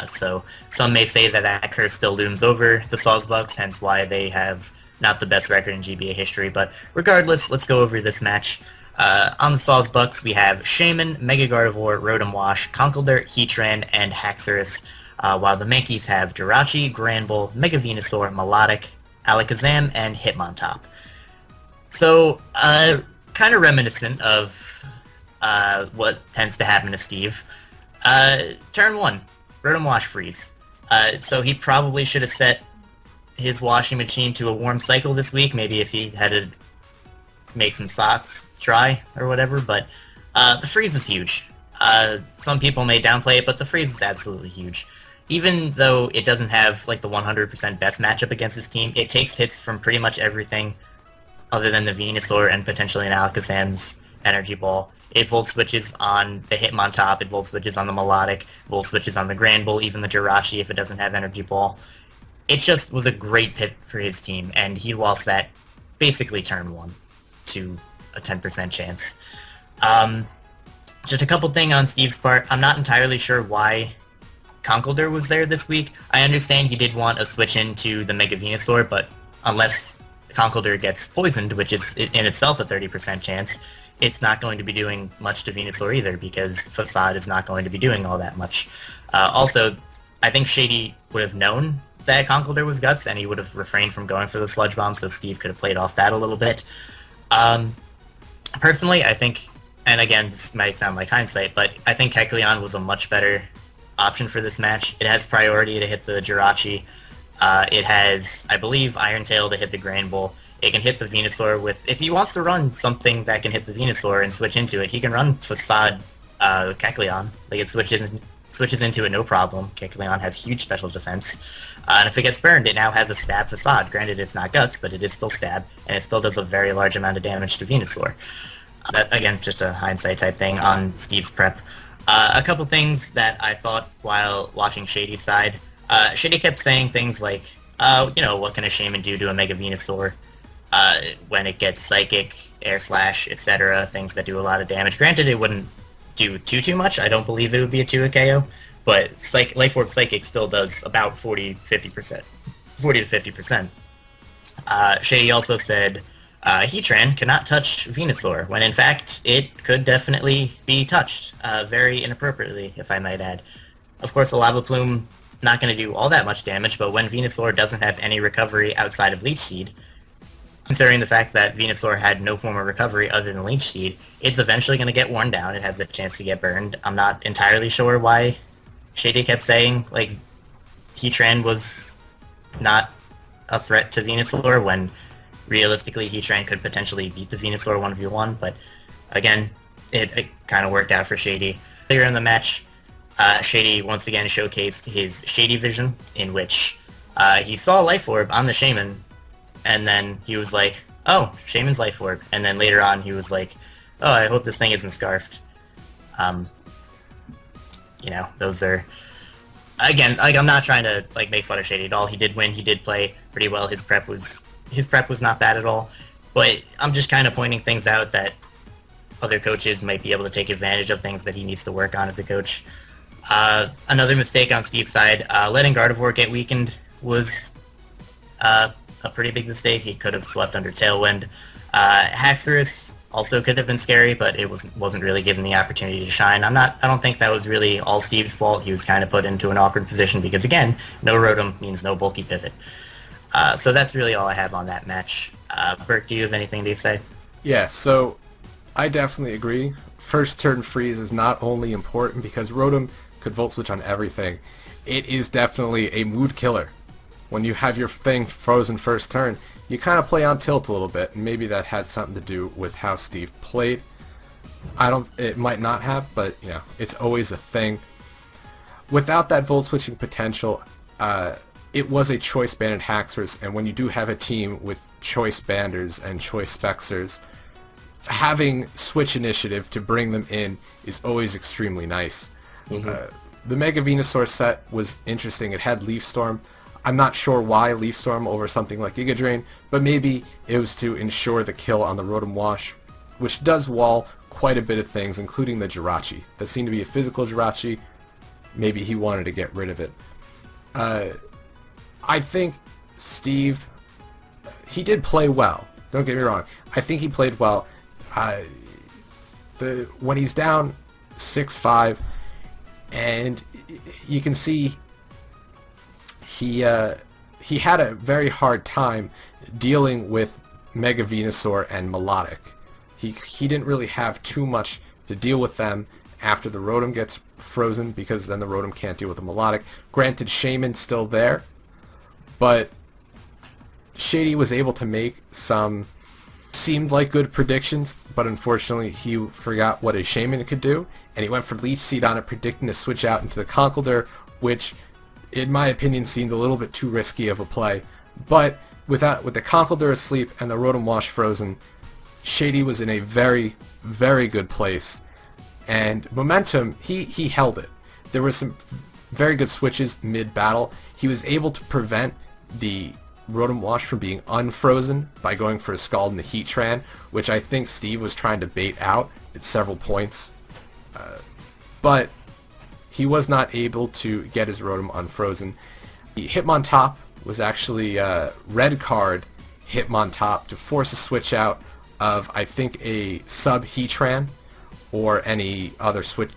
So some may say that that curse still looms over the Sawbucks, hence why they have not the best record in GBA history, but regardless, let's go over this match. On the Sawbucks, we have Shaman, Mega Gardevoir, Rotom Wash, Conkeldurr, Heatran, and Haxorus, while the Yankees have Jirachi, Granbull, Mega Venusaur, Melodic, Alakazam, and Hitmontop. So, kind of reminiscent of what tends to happen to Steve. Turn 1, Rotom Wash freeze. So he probably should have set his washing machine to a warm cycle this week, maybe if he had to make some socks dry or whatever, but the freeze is huge. Some people may downplay it, but the freeze is absolutely huge. Even though it doesn't have like the 100% best matchup against this team, it takes hits from pretty much everything other than the Venusaur and potentially an Alakazam's Energy Ball. It Volt Switches on the Hitmontop, it Volt Switches on the Melodic, Volt Switches on the Granbull, even the Jirachi if it doesn't have Energy Ball. It just was a great pick for his team, and he lost that basically turn 1 to a 10% chance. Just a couple things on Steve's part. I'm not entirely sure why Conkeldurr was there this week. I understand he did want a switch into the Mega Venusaur, but unless Conkeldurr gets poisoned, which is in itself a 30% chance, it's not going to be doing much to Venusaur either, because Facade is not going to be doing all that much. Also, I think Shady would have known that Conkeldurr was Guts, and he would have refrained from going for the Sludge Bomb, so Steve could have played off that a little bit. Personally, I think, and again, this might sound like hindsight, but I think Kecleon was a much better option for this match. It has priority to hit the Jirachi. It has, I believe, Iron Tail to hit the Granbull. It can hit the Venusaur with, if he wants to run something that can hit the Venusaur and switch into it, he can run Facade Kecleon. Like, it switches into it no problem. Kecleon has huge special defense. And if it gets burned, it now has a Stab Facade. Granted, it's not Guts, but it is still Stab, and it still does a very large amount of damage to Venusaur. That, again, just a hindsight type thing on Steve's prep. A couple things that I thought while watching Shady's side. Shady kept saying things like, what can a Shaman do to a Mega Venusaur when it gets Psychic, Air Slash, etc., things that do a lot of damage. Granted, it wouldn't do too much. I don't believe it would be a 2 KO, but Life Orb Psychic still does about 40 to 50%. Shady also said Heatran cannot touch Venusaur, when in fact it could definitely be touched, very inappropriately, if I might add. Of course, the Lava Plume not going to do all that much damage, but when Venusaur doesn't have any recovery outside of Leech Seed, considering the fact that Venusaur had no form of recovery other than Leech Seed, it's eventually going to get worn down. It has a chance to get burned. I'm not entirely sure why Shady kept saying, like, Heatran was not a threat to Venusaur, when realistically Heatran could potentially beat the Venusaur 1v1, but again, it kind of worked out for Shady. Later in the match, Shady once again showcased his Shady Vision, in which he saw Life Orb on the Shaman, and then he was like, oh, Shaman's Life Orb, and then later on he was like, oh, I hope this thing isn't Scarfed. Those are, again, like, I'm not trying to like make fun of Shady at all. He did win, he did play pretty well, his prep was not bad at all, but I'm just kind of pointing things out that other coaches might be able to take advantage of, things that he needs to work on as a coach. Another mistake on Steve's side, letting Gardevoir get weakened was a pretty big mistake. He could have slept under Tailwind. Haxorus also could have been scary, but it wasn't really given the opportunity to shine. I don't think that was really all Steve's fault. He was kind of put into an awkward position because, again, no Rotom means no bulky pivot. So that's really all I have on that match. Berk, do you have anything to say?
Yeah, so I definitely agree. First turn freeze is not only important because Rotom could Volt Switch on everything, it is definitely a mood killer. When you have your thing frozen first turn, you kind of play on tilt a little bit, and maybe that had something to do with how Steve played. It might not have, but it's always a thing. Without that Volt Switching potential, it was a choice banded Haxorus, and when you do have a team with choice banders and choice Spexers, having switch initiative to bring them in is always extremely nice. The Mega Venusaur set was interesting. It had Leaf Storm. I'm not sure why Leaf Storm over something like Giga Drain, but maybe it was to ensure the kill on the Rotom Wash, which does wall quite a bit of things, including the Jirachi. That seemed to be a physical Jirachi. Maybe he wanted to get rid of it. I think Steve, he did play well. Don't get me wrong. I think he played well. When he's down 6-5, and you can see he had a very hard time dealing with Mega Venusaur and Melodic. He didn't really have too much to deal with them after the Rotom gets frozen, because then the Rotom can't deal with the Melodic. Granted, Shaman's still there, but Shady was able to make some seemed like good predictions, but unfortunately he forgot what a Shaman could do, and he went for Leech Seed on it, predicting to switch out into the Conkeldurr, which in my opinion seemed a little bit too risky of a play. But with the Conkeldurr asleep and the Rotom Wash frozen, Shady was in a very, very good place, and momentum, he held it. There were some very good switches mid-battle. He was able to prevent the Rotom Wash from being unfrozen by going for a Scald in the Heatran, which I think Steve was trying to bait out at several points. But he was not able to get his Rotom unfrozen. The Hitmontop was actually red card Hitmontop to force a switch out of, I think, a sub Heatran or any other switch,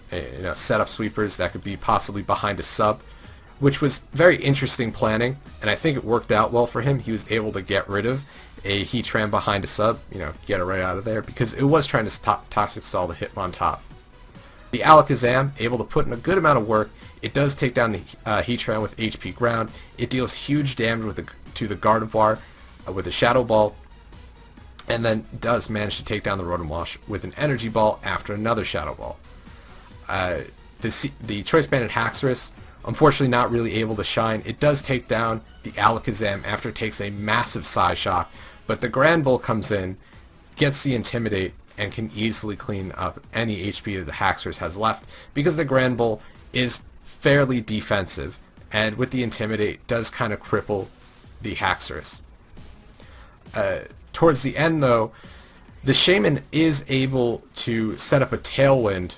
setup sweepers that could be possibly behind a sub, which was very interesting planning, and I think it worked out well for him. He was able to get rid of a Heatran behind a sub, get it right out of there, because it was trying to Toxic Stall the Hitmontop. The Alakazam, able to put in a good amount of work. It does take down the Heatran with HP Ground. It deals huge damage to the Gardevoir with a Shadow Ball, and then does manage to take down the Rotom Wash with an Energy Ball after another Shadow Ball. The Choice Banded Haxorus, unfortunately not really able to shine. It does take down the Alakazam after it takes a massive Psy Shock, but the Grand Bull comes in, gets the Intimidate, and can easily clean up any HP that the Haxorus has left, because the Grand Bull is fairly defensive, and with the Intimidate does kind of cripple the Haxorus. Towards the end though, the Shaman is able to set up a Tailwind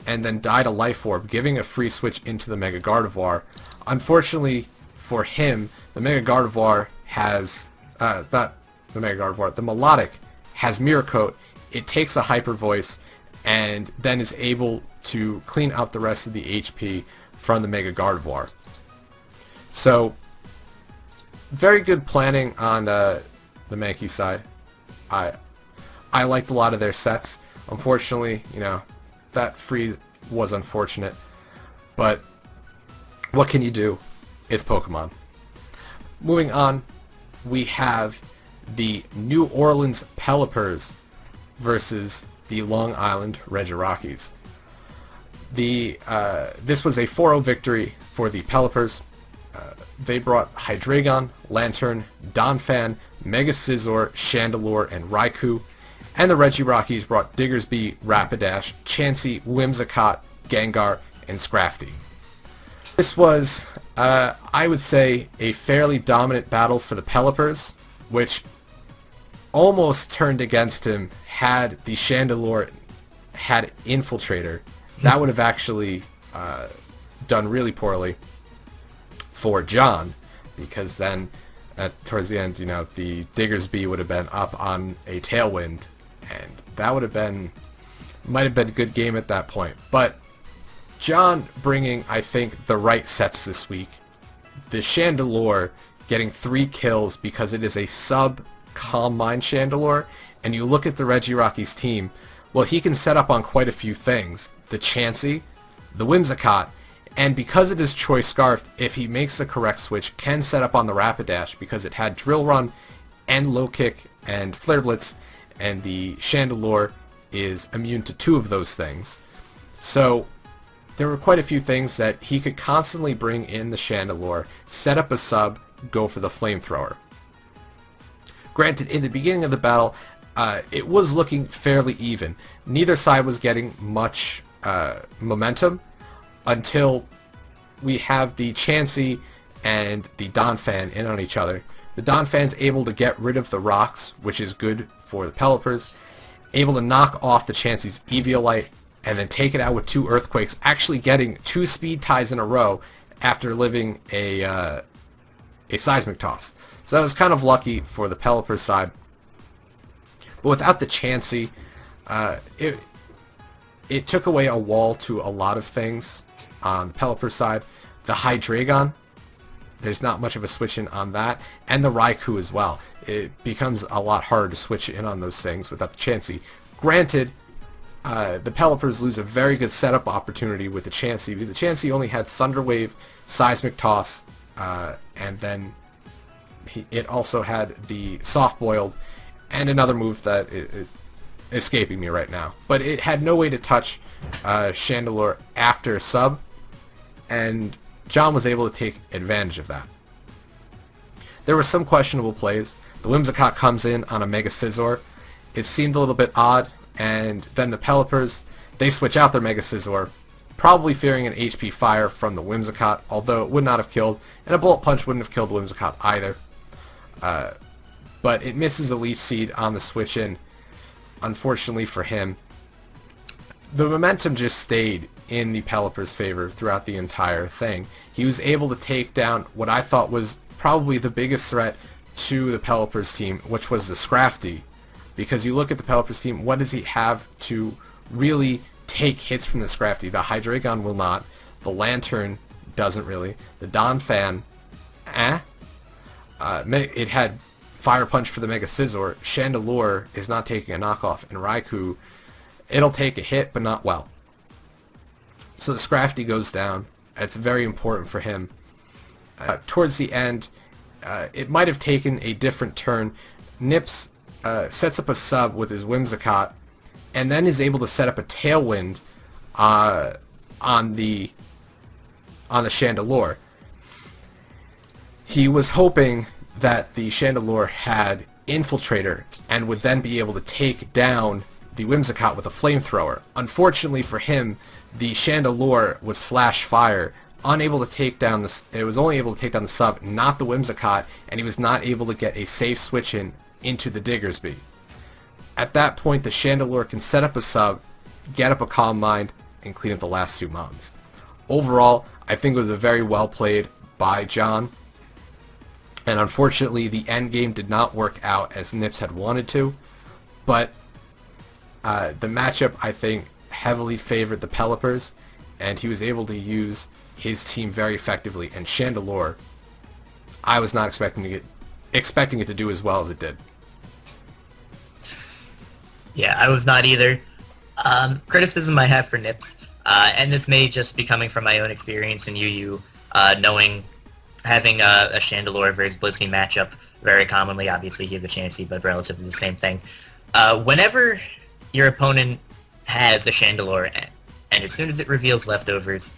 and then die to Life Orb, giving a free switch into the Mega Gardevoir. Unfortunately for him, the Mega Gardevoir has, not the Mega Gardevoir, the Melodic has Mirror Coat. It takes a Hyper Voice and then is able to clean out the rest of the HP from the Mega Gardevoir. So, very good planning on the Mankey side. I liked a lot of their sets. Unfortunately, that freeze was unfortunate, but what can you do? It's Pokemon. Moving on, we have the New Orleans Pelipers versus the Long Island Rockies. This was a 4-0 victory for the Pelipers. They brought Hydreigon, Lantern, Donphan, Mega Scizor, Chandelure, and Raikou. And the Rockies brought Diggersby, Rapidash, Chansey, Whimsicott, Gengar, and Scrafty. This was, I would say, a fairly dominant battle for the Pelipers, which almost turned against him had the Chandelure had Infiltrator. That would have actually done really poorly for John, because then towards the end, the Diggersby would have been up on a Tailwind, and that might have been a good game at that point. But John bringing, I think, the right sets this week. The Chandelure getting 3 kills because it is a sub-Calm Mind Chandelure, and you look at the Rockies team, well, he can set up on quite a few things. The Chansey, the Whimsicott, and because it is Choice Scarfed, if he makes the correct switch, can set up on the Rapidash because it had Drill Run and Low Kick and Flare Blitz, and the Chandelure is immune to 2 of those things. So there were quite a few things that he could constantly bring in the Chandelure, set up a sub, go for the Flamethrower. Granted, in the beginning of the battle, it was looking fairly even. Neither side was getting much momentum until we have the Chansey and the Donfan in on each other. The Donfan's able to get rid of the rocks, which is good for the Pelipers, able to knock off the Chansey's Eviolite, and then take it out with 2 Earthquakes, actually getting 2 speed ties in a row after living a Seismic Toss. So that was kind of lucky for the Pelipers side. But without the Chansey, it took away a wall to a lot of things on the Pelipers side. The Hydreigon, there's not much of a switch in on that, and the Raikou as well. It becomes a lot harder to switch in on those things without the Chansey. Granted, the Pelipers lose a very good setup opportunity with the Chansey, because the Chansey only had Thunder Wave, Seismic Toss, and then it also had the Soft Boiled, and another move that is escaping me right now. But it had no way to touch Chandelure after sub, and John was able to take advantage of that. There were some questionable plays. The Whimsicott comes in on a Mega Scizor. It seemed a little bit odd, and then the Pelipers, they switch out their Mega Scizor, probably fearing an HP Fire from the Whimsicott, although it would not have killed, and a Bullet Punch wouldn't have killed the Whimsicott either. But it misses a Leech Seed on the switch in, unfortunately for him. The momentum just stayed in the Pelipers' favor throughout the entire thing. He was able to take down what I thought was probably the biggest threat to the Pelipers team, which was the Scrafty. Because you look at the Pelipers team, what does he have to really take hits from the Scrafty? The Hydreigon will not. The Lantern doesn't really. The Donphan, it had Fire Punch for the Mega Scizor. Chandelure is not taking a knockoff, and Raikou, it'll take a hit, but not well. So the Scrafty goes down. It's very important for him. Towards the end, it might have taken a different turn. Nips sets up a sub with his Whimsicott, and then is able to set up a Tailwind on the Chandelure. He was hoping that the Chandelure had Infiltrator and would then be able to take down the Whimsicott with a Flamethrower. Unfortunately for him, the Chandelure was Flash Fire, unable to take down the. It was only able to take down the sub, not the Whimsicott, and he was not able to get a safe switch in into the Diggersby. At that point, the Chandelure can set up a sub, get up a Calm Mind, and clean up the last 2 mountains. Overall, I think it was a very well played by John, and unfortunately, the end game did not work out as Nips had wanted to, but the matchup, I think, heavily favored the Pelipers, and he was able to use his team very effectively. And Chandelure, I was not expecting it to do as well as it did.
Yeah, I was not either. Criticism I have for Nips, and this may just be coming from my own experience and you having a Chandelure versus Blissey matchup very commonly. Obviously, he has a Chansey, but relatively the same thing. Whenever your opponent has a Chandelure, and as soon as it reveals leftovers,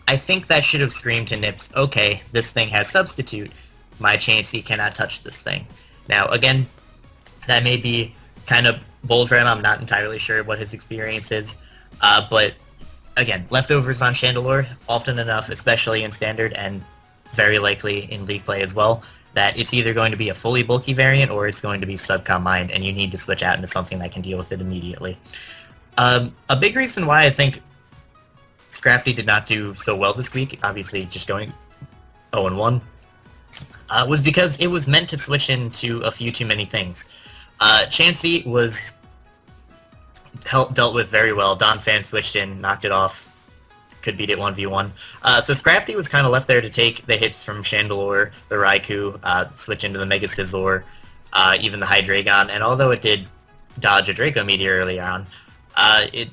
I think that should have screamed to Nips, okay, this thing has Substitute. My Chansey cannot touch this thing. Now, again, that may be kind of bold for him. I'm not entirely sure what his experience is. But, again, leftovers on Chandelure, often enough, especially in Standard, and very likely in League play as well, that it's either going to be a fully bulky variant or it's going to be Subcom Mind, and you need to switch out into something that can deal with it immediately. A big reason why I think Scrafty did not do so well this week, obviously just going 0-1, was because it was meant to switch into a few too many things. Chansey was dealt with very well. Donphan switched in, knocked it off, could beat it 1v1. So Scrafty was kind of left there to take the hits from Chandelure, the Raikou, switch into the Mega Scizor, even the Hydreigon, and although it did dodge a Draco Meteor early on, it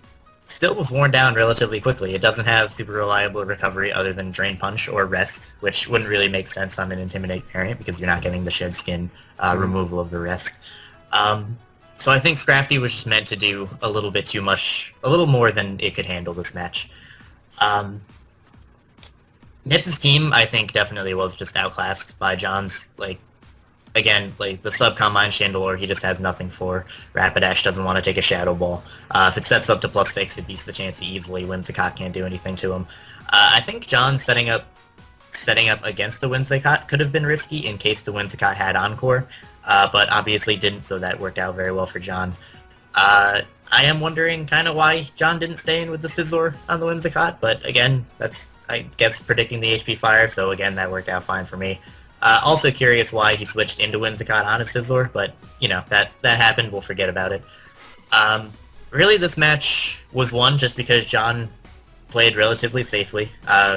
still was worn down relatively quickly. It doesn't have super reliable recovery other than Drain Punch or Rest, which wouldn't really make sense on an Intimidate variant because you're not getting the Shed Skin removal of the Rest. So I think Scrafty was just meant to do a little bit too much, a little more than it could handle this match. Nips' team, I think, definitely was just outclassed by John's. Like, again, like the sub-combine Chandelure, he just has nothing for. Rapidash doesn't want to take a Shadow Ball. If it steps up to +6, it beats the chance he easily. Whimsicott can't do anything to him. I think John setting up against the Whimsicott could have been risky in case the Whimsicott had Encore, but obviously didn't, so that worked out very well for John. I am wondering kind of why John didn't stay in with the Scizor on the Whimsicott, but again, that's, I guess, predicting the HP Fire, so again, that worked out fine for me. Also curious why he switched into Whimsicott on a Scizor, but, you know, that happened, we'll forget about it. Really, this match was won just because John played relatively safely.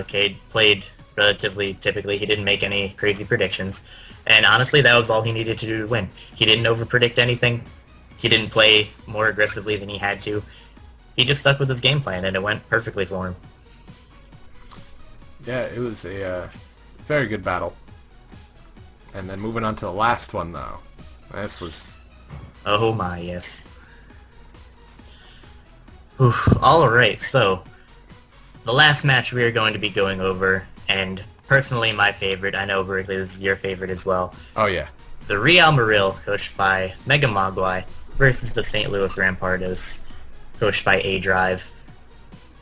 Cade played relatively typically, he didn't make any crazy predictions, and honestly, that was all he needed to do to win. He didn't overpredict anything. He didn't play more aggressively than he had to. He just stuck with his game plan, and it went perfectly for him.
Yeah, it was a very good battle. And then moving on to the last one, though. This was...
Oh my, yes. Alright, so... the last match we are going to be going over, and personally my favorite, I know, Berkeley, this is your favorite as well.
Oh, yeah.
The Real Marill, coached by Mega Mogwai, versus the St. Louis Rampardos, coached by A-Drive.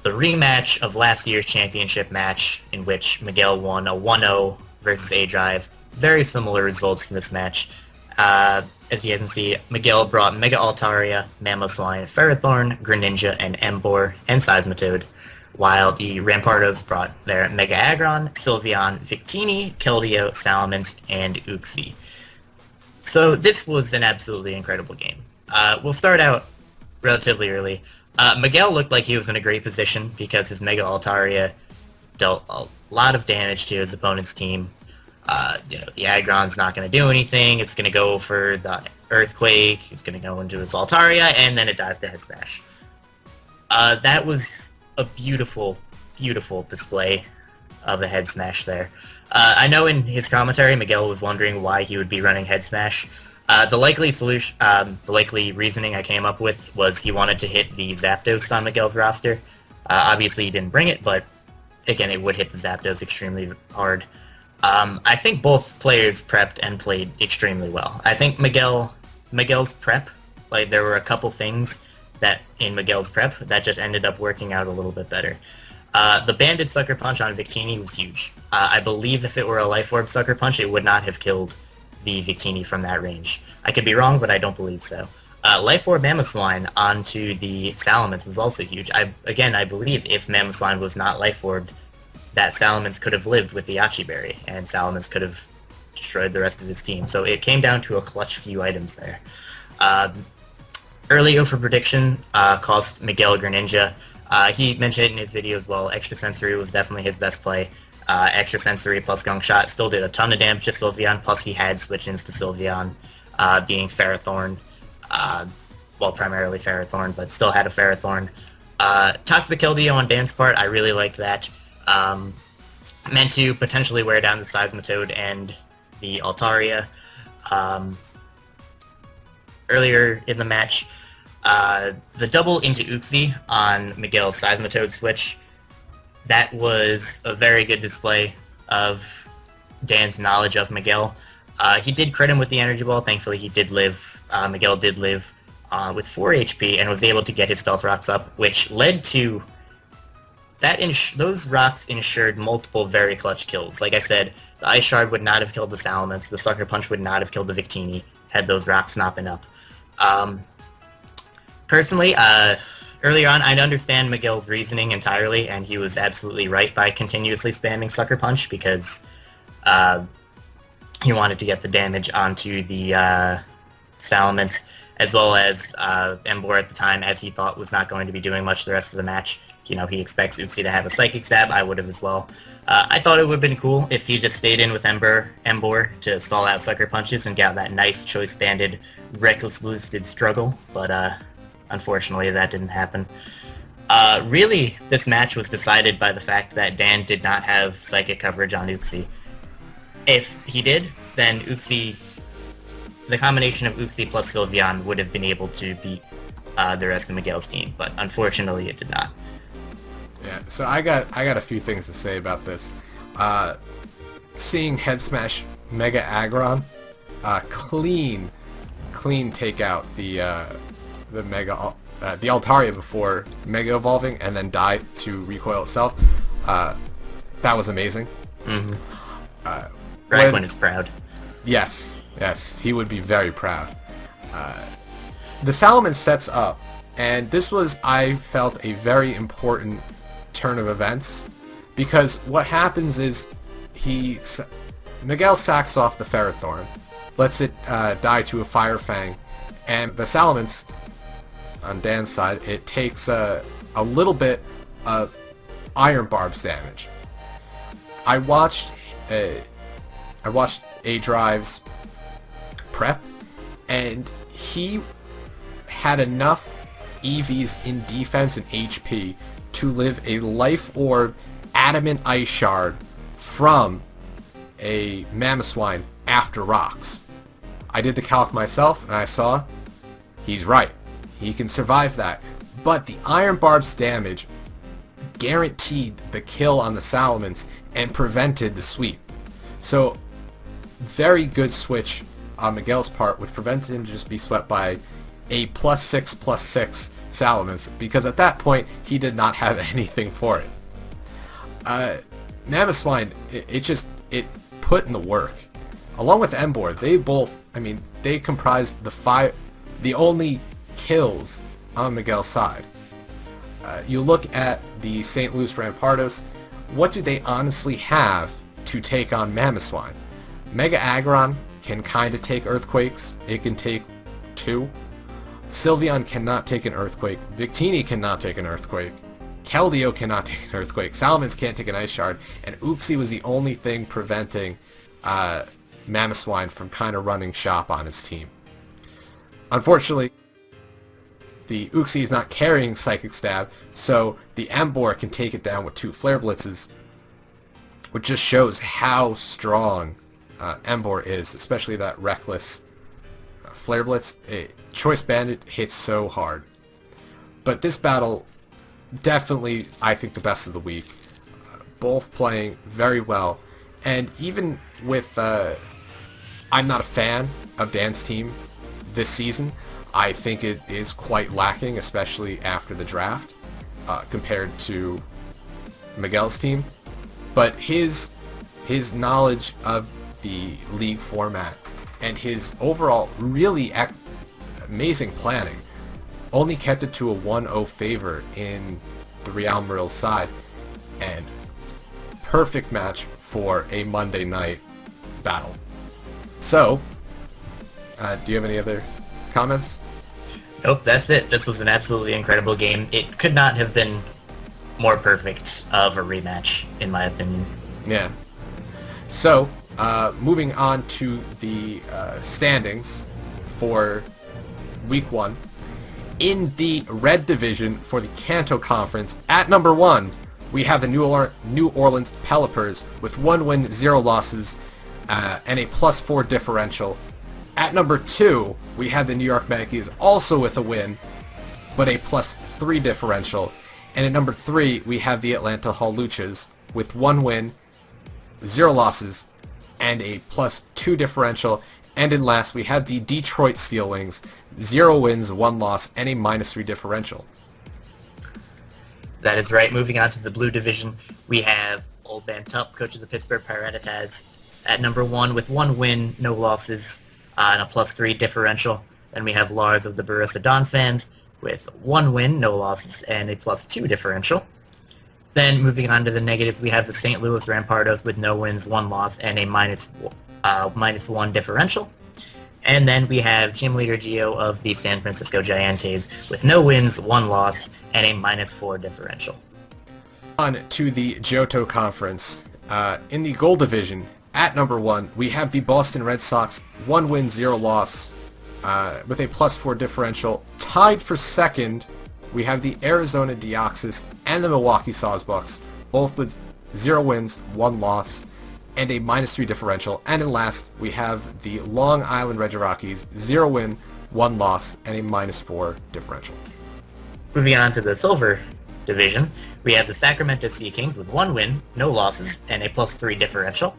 The rematch of last year's championship match, in which Miguel won a 1-0 versus A-Drive. Very similar results in this match. As you guys can see, Miguel brought Mega Altaria, Mamoswine, Ferrothorn, Greninja, and Emboar, and Seismitoad, while the Rampardos brought their Mega Aggron, Sylveon, Victini, Keldeo, Salamence, and Uxie. So this was an absolutely incredible game. We'll start out relatively early. Miguel looked like he was in a great position because his Mega Altaria dealt a lot of damage to his opponent's team. You know, the Aggron's not going to do anything. It's going to go for the Earthquake. It's going to go into his Altaria, and then it dies to Head Smash. That was a beautiful, beautiful display of a Head Smash there. I know in his commentary, Miguel was wondering why he would be running Head Smash. The likely solution, the likely reasoning I came up with was he wanted to hit the Zapdos on Miguel's roster. Obviously, he didn't bring it, but again, it would hit the Zapdos extremely hard. I think both players prepped and played extremely well. I think Miguel's prep, like there were a couple things that in Miguel's prep that just ended up working out a little bit better. The Banded Sucker Punch on Victini was huge. I believe if it were a Life Orb Sucker Punch, it would not have killed the Victini from that range. I could be wrong, but I don't believe so. Life Orb Mamoswine onto the Salamence was also huge. I believe if Mamoswine was not Life Orbed, that Salamence could have lived with the Yachi Berry, and Salamence could have destroyed the rest of his team. So it came down to a clutch few items there. Early over prediction cost Miguel Greninja. He mentioned it in his video as well. Extra Sensory was definitely his best play. Extra Sensory plus Gunk Shot still did a ton of damage to Sylveon, plus he had switch-ins to Sylveon, being Ferrothorn. Well, primarily Ferrothorn, but still had a Ferrothorn. Toxic Keldeo on Dan's part, I really liked that. Meant to potentially wear down the Seismitoad and the Altaria. Earlier in the match, the double into Uxie on Miguel's Seismitoad switch, that was a very good display of Dan's knowledge of Miguel. He did crit him with the Energy Ball. Thankfully, he did live. Miguel did live with 4 HP and was able to get his Stealth Rocks up, which led to that. Those rocks ensured multiple very clutch kills. Like I said, the Ice Shard would not have killed the Salamence. The Sucker Punch would not have killed the Victini had those rocks not been up. Personally, earlier on, I'd understand Miguel's reasoning entirely, and he was absolutely right by continuously spamming Sucker Punch because he wanted to get the damage onto the Salamence, as well as Emboar at the time, as he thought was not going to be doing much the rest of the match. You know, he expects Uxie to have a Psychic Stab. I would have as well. I thought it would have been cool if he just stayed in with Emboar to stall out Sucker Punches and got that nice choice-banded, reckless boosted struggle, but unfortunately that didn't happen. Really, this match was decided by the fact that Dan did not have Psychic coverage on Uxie. If he did, then Uxie, the combination of Uxie plus Sylveon would have been able to beat the rest of Miguel's team, but unfortunately it did not.
Yeah, Yeah, so I got a few things to say about this. Seeing Head Smash Mega Aggron, clean take out the Mega the Altaria before Mega Evolving and then die to recoil itself. That was amazing.
Raglan is proud.
Yes, he would be very proud. The Salamence sets up, and this was, I felt, a very important turn of events, because what happens is Miguel sacks off the Ferrothorn, lets it die to a Fire Fang, and the Salamence, on Dan's side, it takes a little bit of Iron Barb's damage. I watched A-Drive's prep, and he had enough EVs in defense and HP to live a Life Orb Adamant Ice Shard from a Mamoswine after rocks. I did the calc myself, and I saw he's right. He can survive that. But the Iron Barb's damage guaranteed the kill on the Salamence and prevented the sweep. So, very good switch on Miguel's part, which prevented him to just be swept by a +6/+6 Salamence, because at that point, he did not have anything for it. Mamoswine, it put in the work. Along with Embor, they comprised the only kills on Miguel's side. You look at the St. Louis Rampardos, what do they honestly have to take on Mamoswine? Mega Aggron can kind of take Earthquakes. It can take 2. Sylveon cannot take an Earthquake. Victini cannot take an Earthquake. Keldeo cannot take an Earthquake. Salamence can't take an Ice Shard. And Uxie was the only thing preventing Mamoswine from kind of running shop on his team. Unfortunately, the Uxie is not carrying Psychic Stab, so the Embor can take it down with 2 Flare Blitzes, which just shows how strong Embor is, especially that Reckless Flare Blitz. Choice Bandit hits so hard. But this battle, definitely, I think, the best of the week. Both playing very well. And even with, I'm not a fan of Dan's team this season. I think it is quite lacking, especially after the draft, compared to Miguel's team. But his knowledge of the league format and his overall really amazing planning only kept it to a 1-0 favor in the Real Marill side, and perfect match for a Monday night battle. So, do you have any other comments?
Nope, that's it. This was an absolutely incredible game. It could not have been more perfect of a rematch, in my opinion.
Yeah. So, moving on to the standings for Week 1. In the Red Division for the Kanto Conference, at number 1, we have the New Orleans Pelipers with 1 win, 0 losses, and a +4 differential. At number 2, we have the New York Yankees also with a win, but a +3 differential. And at number 3, we have the Atlanta Hawluchas with 1 win, 0 losses, and a +2 differential. And in last, we have the Detroit Steel Wings, 0 wins, 1 loss, and a -3 differential.
That is right. Moving on to the Blue Division, we have Old Man Tup, coach of the Pittsburgh Paratitas, at number 1 with 1 win, no losses, and a +3 differential. Then we have Lars of the Borussia Donfans with 1 win, no losses, and a +2 differential. Then moving on to the negatives, we have the St. Louis Rampardos with no wins, 1 loss, and a -1 differential. And then we have Gym Leader Gio of the San Francisco Giants with no wins, 1 loss, and a -4 differential.
On to the Johto Conference. In the Gold Division, at number 1, we have the Boston Red Sox, 1 win, 0 loss, with a +4 differential. Tied for second, we have the Arizona Deoxys and the Milwaukee Sawbucks, both with 0 wins, 1 loss, and a -3 differential. And in last, we have the Long Island Red Rockies, 0 win, 1 loss, and a -4 differential.
Moving on to the Silver division, we have the Sacramento Sea Kings with 1 win, no losses, and a +3 differential.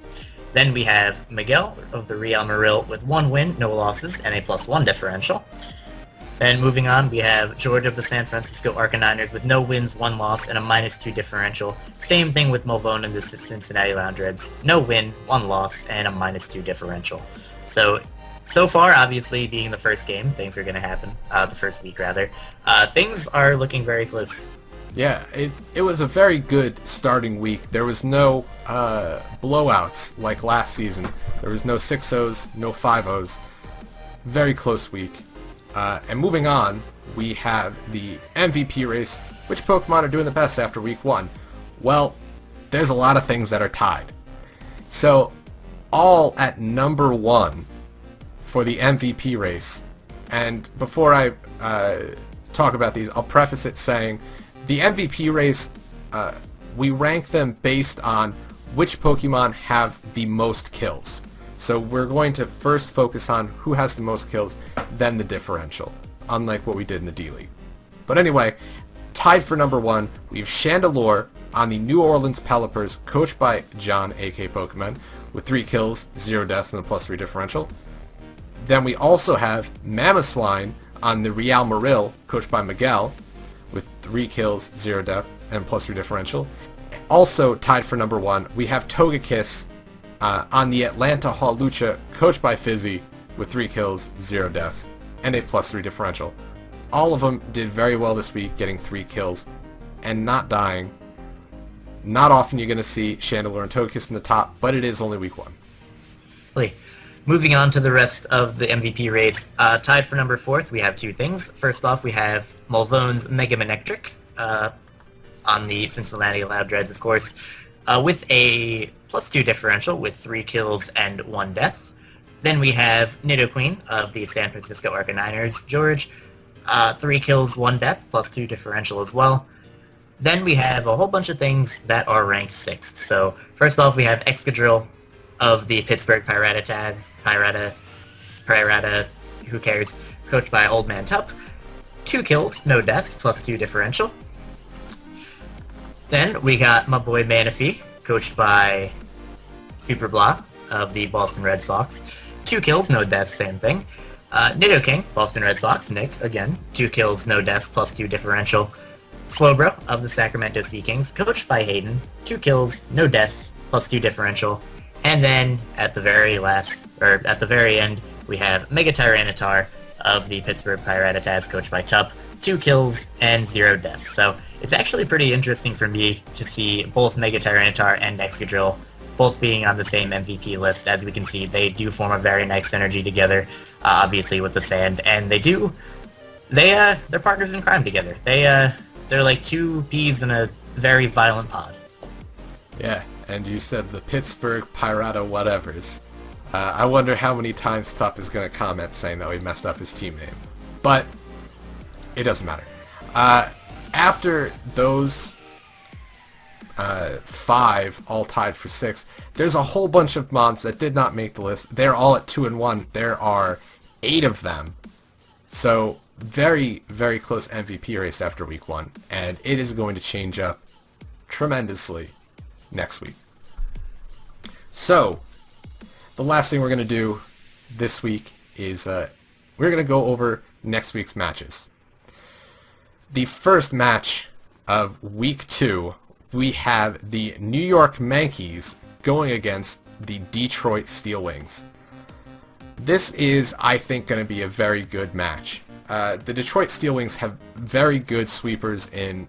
Then we have Miguel of the Real Marill with 1 win, no losses, and a +1 differential. Then moving on, we have George of the San Francisco Arcaniners with no wins, 1 loss, and a -2 differential. Same thing with Malvone and the Cincinnati Loudreds. No win, 1 loss, and a -2 differential. So far, obviously, being the first game, things are going to happen. The first week, rather. Things are looking very close.
Yeah, it was a very good starting week. There was no blowouts like last season. There was no 6-0s, no 5-0s. Very close week. And moving on, we have the MVP race. Which Pokemon are doing the best after week 1? Well, there's a lot of things that are tied. So, all at number 1 for the MVP race. And before I talk about these, I'll preface it saying the MVP race, we rank them based on which Pokemon have the most kills. So we're going to first focus on who has the most kills, then the differential, unlike what we did in the D-League. But anyway, tied for number 1, we have Chandelure on the New Orleans Pelipers, coached by John, a.k.a. Pokemon, with 3 kills, 0 deaths, and a +3 differential. Then we also have Mamoswine on the Real Marill, coached by Miguel, with 3 kills, 0 death, and +3 differential. Also tied for number 1, we have Togekiss on the Atlanta Hawlucha, coached by Fizzy, with 3 kills, 0 deaths, and a +3 differential. All of them did very well this week, getting 3 kills and not dying. Not often you're going to see Chandelure and Togekiss in the top, but it is only week 1.
Moving on to the rest of the MVP race, tied for number 4th, we have 2 things. First off, we have Malvone's Mega Manectric on the Cincinnati Loudreds, of course, with a +2 differential with 3 kills and 1 death. Then we have Nidoqueen of the San Francisco Arcaniners, George, 3 kills, 1 death, +2 differential as well. Then we have a whole bunch of things that are ranked 6th. So first off, we have Excadrill of the Pittsburgh Paratitas, Pirata, who cares, coached by Old Man Tup. 2 kills, no deaths, +2 differential. Then we got my boy Manaphy, coached by Super Blah of the Boston Red Sox. 2 kills, no deaths, same thing. Nidoking, Boston Red Sox, Nick, again, 2 kills, no deaths, +2 differential. Slowbro of the Sacramento Sea Kings, coached by Hayden, 2 kills, no deaths, +2 differential. And then at the very end, we have Mega Tyranitar of the Pittsburgh Piratitas, coached by Tup, 2 kills and 0 deaths. So it's actually pretty interesting for me to see both Mega Tyranitar and Excadrill both being on the same MVP list. As we can see, they do form a very nice synergy together, obviously with the sand, and they're partners in crime together. They're like 2 peas in a very violent pod.
Yeah, and you said the Pittsburgh Pirata whatevers. I wonder how many times Tup is going to comment saying that we messed up his team name. But it doesn't matter. After those 5 all tied for 6, there's a whole bunch of mons that did not make the list. They're all at 2-1. There are 8 of them. So very, very close MVP race after week 1. And it is going to change up tremendously next week. So the last thing we're going to do this week is we're going to go over next week's matches. The first match of week 2, we have the New York Yankees going against the Detroit Steel Wings. This is, I think, going to be a very good match. The Detroit Steel Wings have very good sweepers in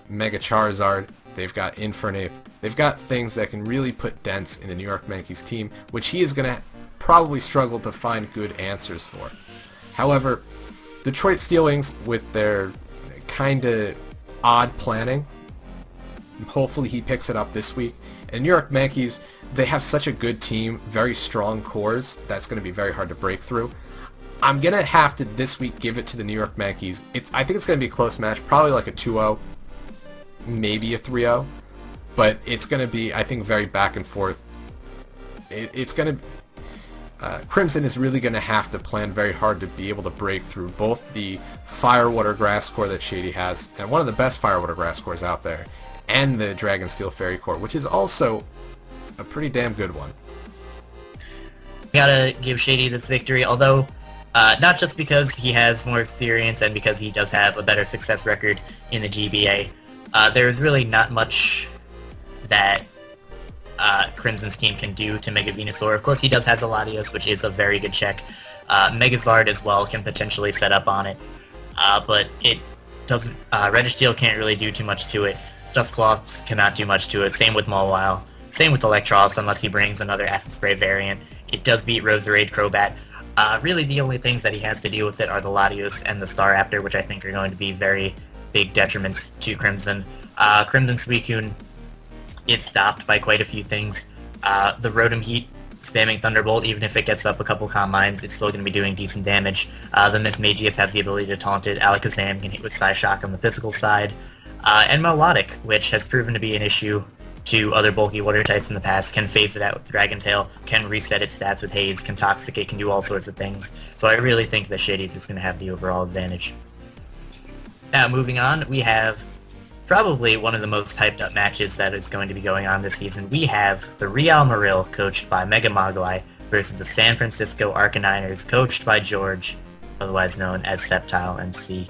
Mega Charizard. They've got Infernape. They've got things that can really put dents in the New York Yankees team, which he is going to probably struggle to find good answers for. However, Detroit Steel Wings, with their kind of odd planning, hopefully he picks it up this week. And New York Yankees, they have such a good team, very strong cores, that's going to be very hard to break through. I'm going to have to this week give it to the New York Yankees. I think it's going to be a close match, probably like a 2-0, maybe a 3-0. But it's going to be, I think, very back and forth. It's going to... Crimson is really going to have to plan very hard to be able to break through both the Firewater Grass Core that Shady has, and one of the best Firewater Grass Cores out there, and the Dragonsteel Fairy Core, which is also a pretty damn good one.
Gotta give Shady this victory, although not just because he has more experience and because he does have a better success record in the GBA. There is really not much that Crimson's team can do to Mega Venusaur. Of course, he does have the Latios, which is a very good check. Megazard as well can potentially set up on it, but it doesn't. Registeel can't really do too much to it. Dusclops cannot do much to it. Same with Mawile. Same with Electros, unless he brings another Acid Spray variant. It does beat Roserade, Crobat. Really, the only things that he has to deal with it are the Latios and the Staraptor, which I think are going to be very big detriments to Crimson. Crimson Suicune is stopped by quite a few things. The Rotom Heat spamming Thunderbolt, even if it gets up a couple Combines, it's still going to be doing decent damage. The Mismagius has the ability to taunt it. Alakazam can hit with Psyshock on the physical side. And Melodic, which has proven to be an issue to other bulky water types in the past, can phase it out with Dragon Tail, can reset its stats with Haze, can Toxicate, can do all sorts of things. So I really think that Shady's is going to have the overall advantage. Now, moving on, we have probably one of the most hyped up matches that is going to be going on this season. We have the Real Marill, coached by Mega Mogwai, versus the San Francisco Arcaniners, coached by George, otherwise known as Sceptile MC.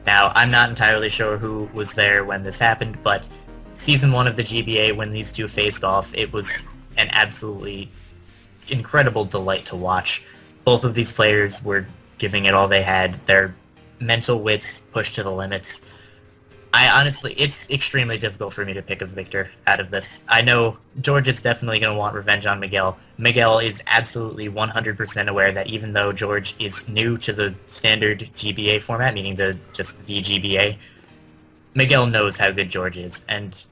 Now, I'm not entirely sure who was there when this happened, but Season 1 of the GBA, when these two faced off, it was an absolutely incredible delight to watch. Both of these players were giving it all they had, their mental wits pushed to the limits. It's extremely difficult for me to pick a victor out of this. I know George is definitely going to want revenge on Miguel. Miguel is absolutely 100% aware that even though George is new to the standard GBA format, meaning just the GBA, Miguel knows how good George is, and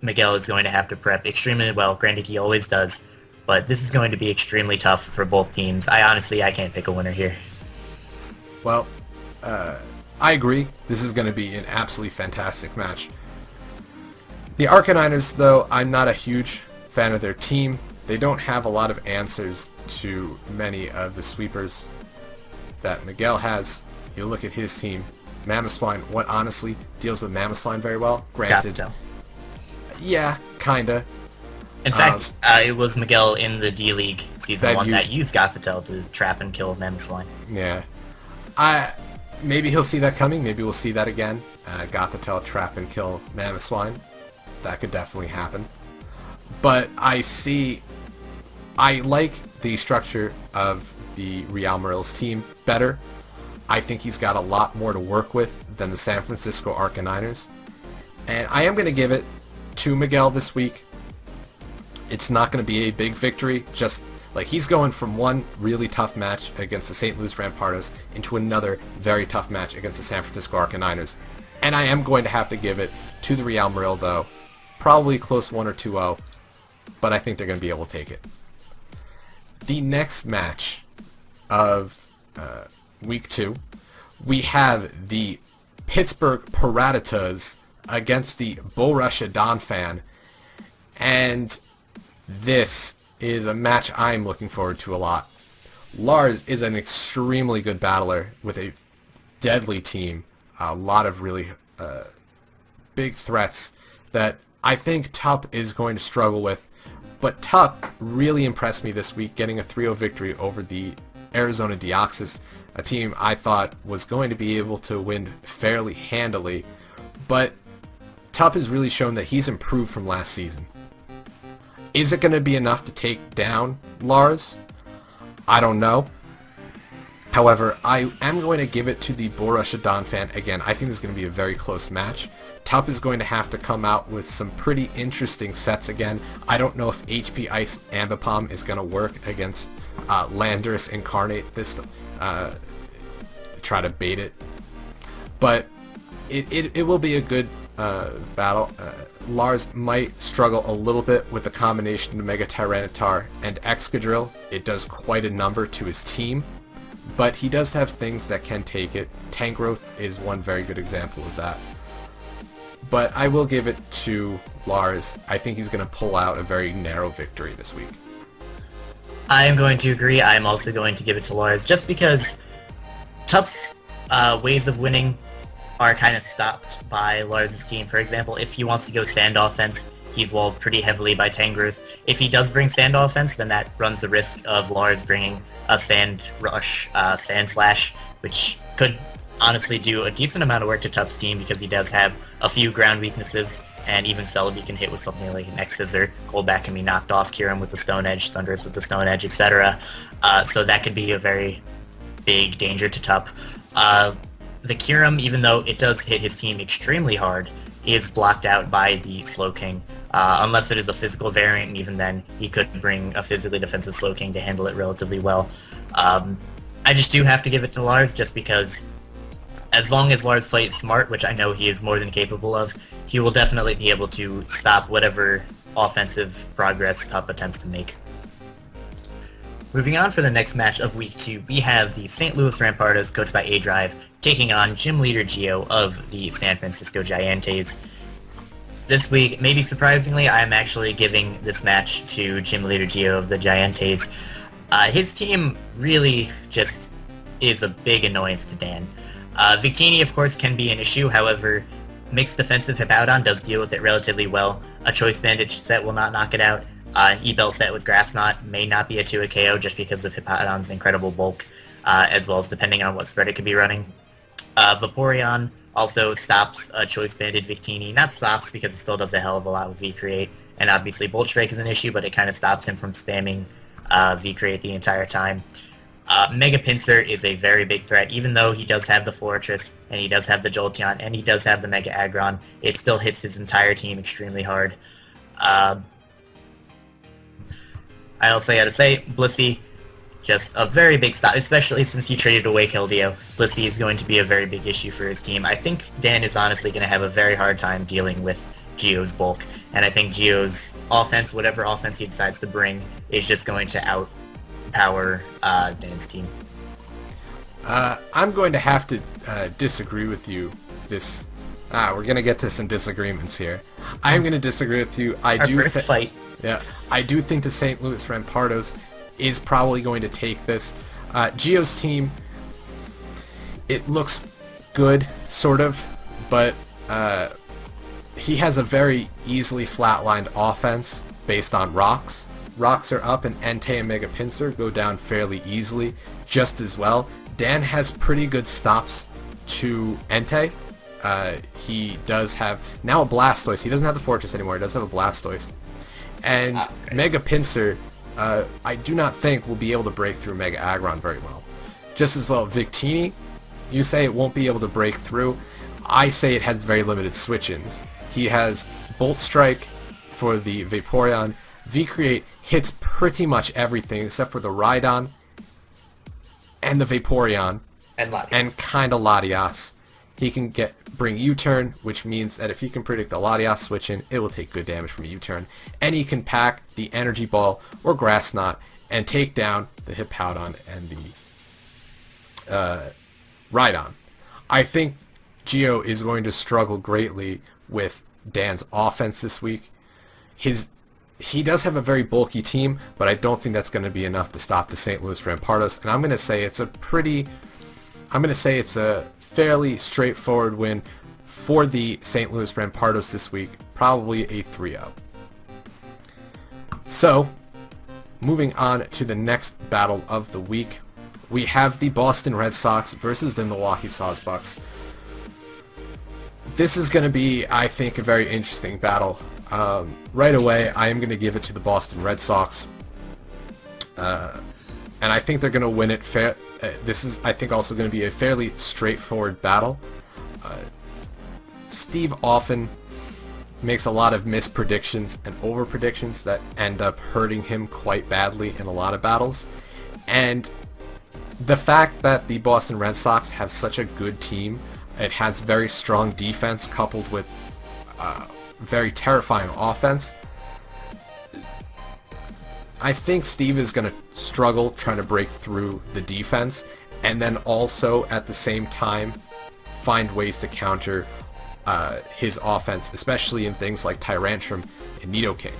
Miguel is going to have to prep extremely well. Granted, he always does, but this is going to be extremely tough for both teams. I can't pick a winner here.
Well, I agree. This is going to be an absolutely fantastic match. The Arcaniners, though, I'm not a huge fan of their team. They don't have a lot of answers to many of the sweepers that Miguel has. You look at his team. Mamoswine, what honestly deals with Mamoswine very well. Granted,
Gothitelle.
Yeah, kinda.
In fact, it was Miguel in the D-League Season 1 that used Gothitelle to trap and kill Mamoswine.
Yeah. Maybe he'll see that coming. Maybe we'll see that again. Gothitelle trap and kill Mamoswine. That could definitely happen. But I like the structure of the Real Marill's team better. I think he's got a lot more to work with than the San Francisco Arcaniners. And I am going to give it to Miguel this week. It's not going to be a big victory, just like he's going from one really tough match against the St. Louis Rampardos into another very tough match against the San Francisco Arcaniners. And I am going to have to give it to the Real Marill, though. Probably close 1 or 2-0, but I think they're going to be able to take it. The next match of Week 2, we have the Pittsburgh Paratitas against the Borussia Donfan, and this is a match I'm looking forward to a lot. Lars is an extremely good battler with a deadly team, a lot of really big threats that I think Tup is going to struggle with, but Tup really impressed me this week, getting a 3-0 victory over the Arizona Deoxys, a team I thought was going to be able to win fairly handily, but Tup has really shown that he's improved from last season. Is it going to be enough to take down Lars? I don't know. However, I am going to give it to the Borussia Donfan again. I think this is going to be a very close match. Tup is going to have to come out with some pretty interesting sets again. I don't know if HP Ice Ambipom is going to work against Landorus Incarnate this try to bait it. But it will be a good battle. Lars might struggle a little bit with the combination of Mega Tyranitar and Excadrill. It does quite a number to his team, but he does have things that can take it. Tangrowth is one very good example of that. But I will give it to Lars. I think he's going to pull out a very narrow victory this week.
I am going to agree. I'm also going to give it to Lars, just because Tufts' ways of winning are kind of stopped by Lars' team. For example, if he wants to go sand offense, he's walled pretty heavily by Tangrowth. If he does bring sand offense, then that runs the risk of Lars bringing a sand rush, sand slash, which could honestly do a decent amount of work to Tufts' team because he does have a few ground weaknesses, and even Celebi can hit with something like an X-Scissor, Coldback can be knocked off, Kirim with the Stone Edge, Thundurus with the Stone Edge, etc. So that could be a very big danger to Tup. The Kirim, even though it does hit his team extremely hard, is blocked out by the Slowking. Unless it is a physical variant, and even then, he could bring a physically defensive Slowking to handle it relatively well. I just do have to give it to Lars, just because as long as Lars plays smart, which I know he is more than capable of, he will definitely be able to stop whatever offensive progress Tup attempts to make. Moving on for the next match of Week 2, we have the St. Louis Rampardos, coached by A-Drive, taking on Gym Leader Geo of the San Francisco Giants. This week, maybe surprisingly, I'm actually giving this match to Gym Leader Geo of the Giants. His team really just is a big annoyance to Dan. Victini, of course, can be an issue, however, mixed defensive Hippowdon does deal with it relatively well. A Choice Bandage set will not knock it out. An E-Bell set with Grass Knot may not be a 2-hit KO just because of Hippowdon's incredible bulk, as well as depending on what spread it could be running. Vaporeon also stops a Choice Banded Victini. Not stops, because it still does a hell of a lot with V-Create, and obviously Bolt Strike is an issue, but it kind of stops him from spamming V-Create the entire time. Mega Pinsir is a very big threat, even though he does have the Fortress, and he does have the Jolteon, and he does have the Mega Aggron. It still hits his entire team extremely hard. I also gotta say, Blissey, just a very big stop, especially since he traded away Keldeo. Blissey is going to be a very big issue for his team. I think Dan is honestly going to have a very hard time dealing with Geo's bulk, and I think Geo's offense, whatever offense he decides to bring, is just going to outpower Dan's team.
I'm going to have to disagree with you. We're going to get to some disagreements here. I'm going to disagree with you.
Our first fight.
Yeah, I do think the St. Louis Rampardos is probably going to take this. Geo's team, it looks good, sort of, but he has a very easily flatlined offense based on rocks. Rocks are up, and Entei and Mega Pinsir go down fairly easily, just as well. Dan has pretty good stops to Entei. He does have now a Blastoise. He doesn't have the Fortress anymore. He does have a Blastoise. And Mega Pinsir, I do not think will be able to break through Mega Aggron very well. Just as well, Victini, you say it won't be able to break through. I say it has very limited switch-ins. He has Bolt Strike for the Vaporeon. V-Create hits pretty much everything except for the Rhydon and the Vaporeon. And kind of Latias. He can bring U-turn, which means that if he can predict the Latias switch in, it will take good damage from a U-turn. And he can pack the Energy Ball or Grass Knot and take down the Hippowdon and the Rhydon. I think Geo is going to struggle greatly with Dan's offense this week. He does have a very bulky team, but I don't think that's going to be enough to stop the St. Louis Rampardos. And I'm going to say it's a fairly straightforward win for the St. Louis Rampardos this week, probably a 3-0. So, moving on to the next battle of the week, we have the Boston Red Sox versus the Milwaukee Sawbucks. This is going to be, I think, a very interesting battle. Right away, I am going to give it to the Boston Red Sox. And I think they're going to win it fair. This is, I think, also going to be a fairly straightforward battle. Steve often makes a lot of mispredictions and over-predictions that end up hurting him quite badly in a lot of battles. And the fact that the Boston Red Sox have such a good team, it has very strong defense coupled with very terrifying offense, I think Steve is going to struggle trying to break through the defense, and then also at the same time find ways to counter his offense, especially in things like Tyrantrum and Nidoking.